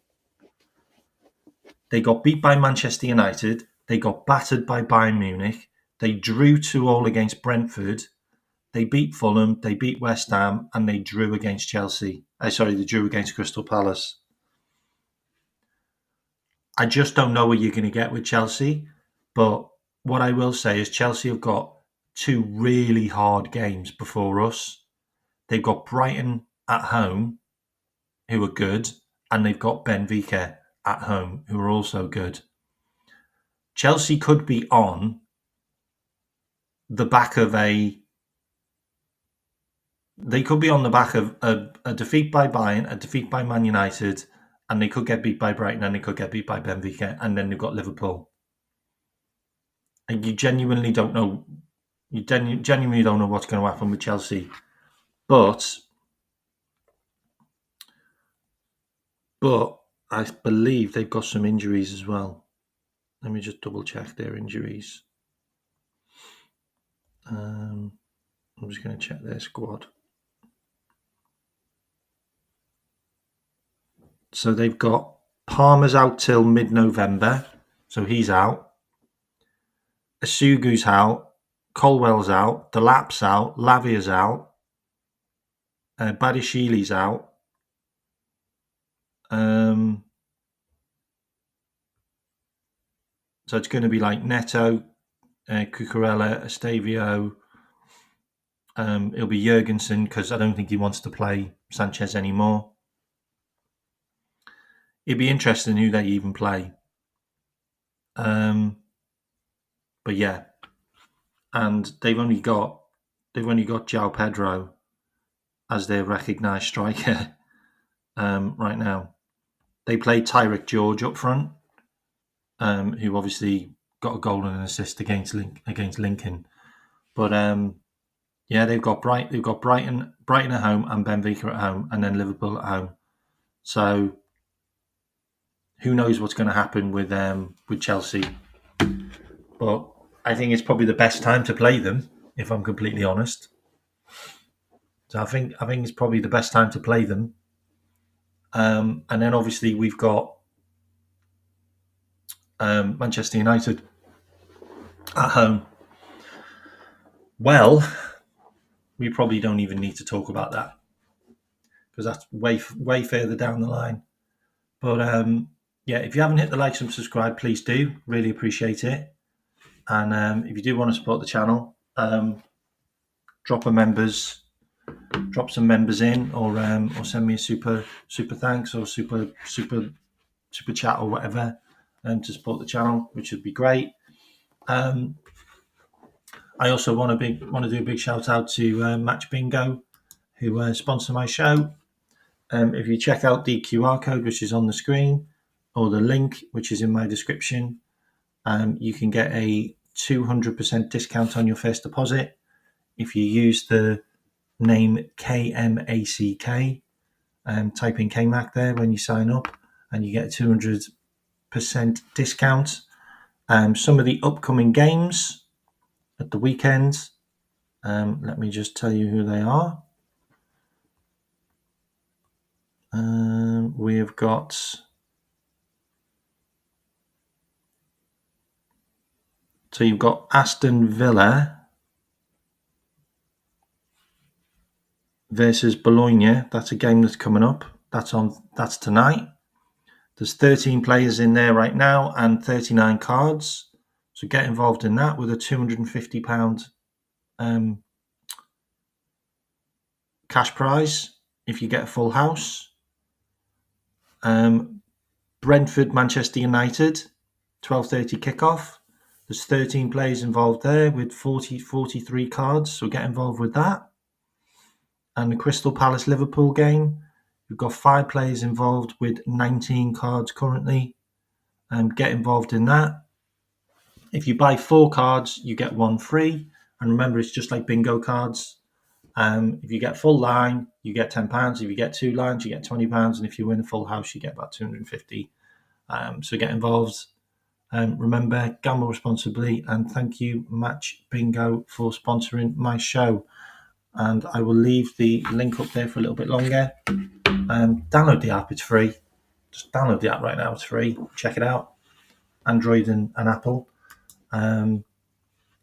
They got beat by Manchester United. They got battered by Bayern Munich. They drew 2-2 against Brentford. They beat Fulham. They beat West Ham. And they drew against Chelsea. They drew against Crystal Palace. I just don't know what you're going to get with Chelsea. But what I will say is Chelsea have got 2 really hard games before us. They've got Brighton at home, who are good, and they've got Benfica at home, who are also good. Chelsea could be on the back of a defeat by Bayern, a defeat by Man United, and they could get beat by Brighton, and they could get beat by Benfica, and then they've got Liverpool. And you genuinely don't know. You genuinely don't know what's going to happen with Chelsea, but I believe they've got some injuries as well. Let me just double check their injuries. I'm just going to check their squad. So they've got Palmer's out till mid-November, so he's out. Asugu's out. Colwell's out. Delap's out. Lavia's out. Badishili's out. So it's going to be like Neto, Cucurella, Estavio. It'll be Jurgensen because I don't think he wants to play Sanchez anymore. It'd be interesting who they even play. But yeah, and they've only got João Pedro as their recognised striker right now. They play Tyrick George up front, who obviously got a goal and an assist against Lincoln. But Yeah, they've got Brighton at home and Benfica at home, and then Liverpool at home. So who knows what's going to happen with Chelsea? But I think it's probably the best time to play them, if I'm completely honest. So I think it's probably the best time to play them. And then obviously we've got Manchester United at home. Well, we probably don't even need to talk about that because that's way further down the line. But yeah, if you haven't hit the like and subscribe, please do. Really appreciate it. And if you do want to support the channel, drop some members in, or send me a super thanks or super chat or whatever, to support the channel, which would be great. I also want to do a big shout out to Match Bingo, who sponsor my show. If you check out the QR code which is on the screen, or the link which is in my description, you can get a 200% discount on your first deposit if you use the name KMack, type in KMack there when you sign up, and you get a 200% discount. Some of the upcoming games at the weekend, let me just tell you who they are. We've got so you've got Aston Villa versus Bologna. That's a game that's coming up. That's tonight. There's 13 players in there right now and 39 cards. So get involved in that with a £250 cash prize if you get a full house. Brentford, Manchester United, 12:30 kickoff. There's 13 players involved there with 43 cards. So get involved with that. And the Crystal Palace Liverpool game, we've got 5 players involved with 19 cards currently. Get involved in that. If you buy 4 cards, you get 1 free. And remember, it's just like bingo cards. If you get full line, you get £10. If you get 2 lines, you get £20. And if you win a full house, you get about 250. So get involved. Remember, gamble responsibly. And thank you, Match Bingo, for sponsoring my show. And I will leave the link up there for a little bit longer. Download the app, it's free. Just download the app right now, it's free. Check it out. Android and Apple.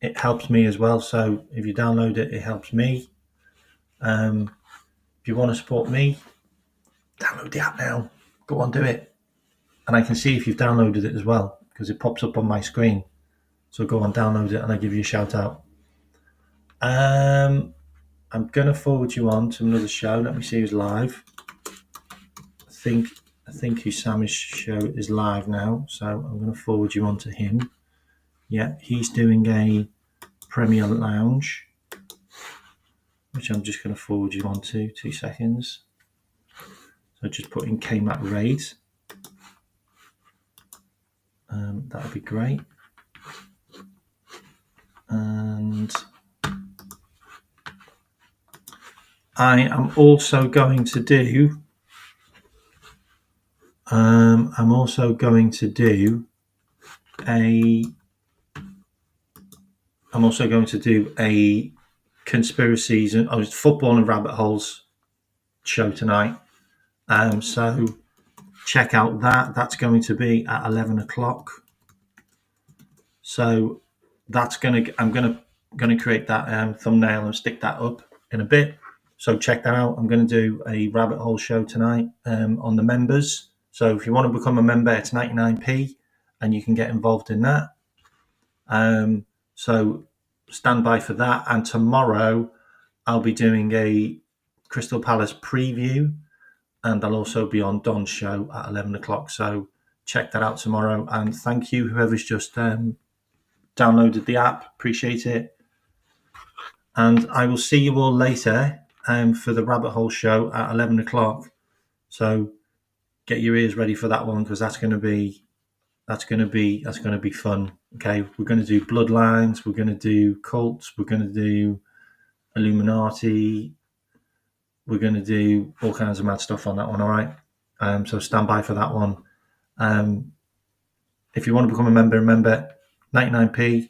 It helps me as well. So if you download it, it helps me. If you want to support me, download the app now. Go on, do it. And I can see if you've downloaded it as well because it pops up on my screen. So go on, download it, and I'll give you a shout out. I'm going to forward you on to another show. Let me see who's live. I think Usama's show is live now, so I'm going to forward you on to him. Yeah, he's doing a Premier Lounge, which I'm just going to forward you on to. 2 seconds. So just put in KMack Raid. That would be great. And I am also going to do a conspiracies and football and rabbit holes show tonight. So check out that. That's going to be at 11 o'clock. So I'm gonna create that thumbnail and stick that up in a bit. So check that out. I'm going to do a rabbit hole show tonight on the members. So if you want to become a member, it's 99p, and you can get involved in that. So stand by for that. And tomorrow I'll be doing a Crystal Palace preview, and I'll also be on Don's show at 11 o'clock. So check that out tomorrow. And thank you, whoever's just downloaded the app. Appreciate it. And I will see you all later for the rabbit hole show at 11 o'clock. So get your ears ready for that one, because that's going to be fun. Okay, we're going to do bloodlines, we're going to do cults, we're going to do Illuminati. We're going to do all kinds of mad stuff on that one, all right? So stand by for that one. If you want to become a member, remember, 99p.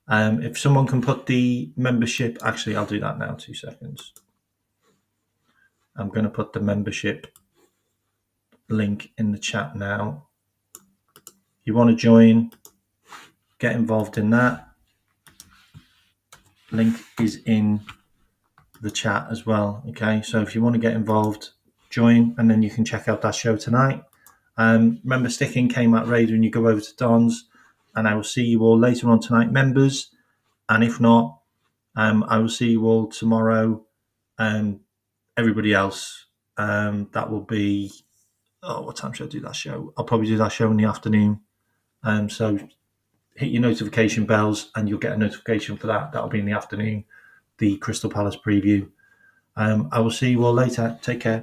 If someone can put the membership... Actually, I'll do that now, 2 seconds. I'm going to put the membership link in the chat now. If you want to join, get involved in that. Link is in the chat as well. Okay, so if you want to get involved, join, and then you can check out that show tonight. Remember, stick in KMack Radio when you go over to Don's, and I will see you all later on tonight, members. And if not, I will see you all tomorrow. Everybody else, that will be... what time should I do that show? I'll probably do that show in the afternoon. So hit your notification bells and you'll get a notification for that. That'll be in the afternoon, the Crystal Palace preview. I will see you all later. Take care.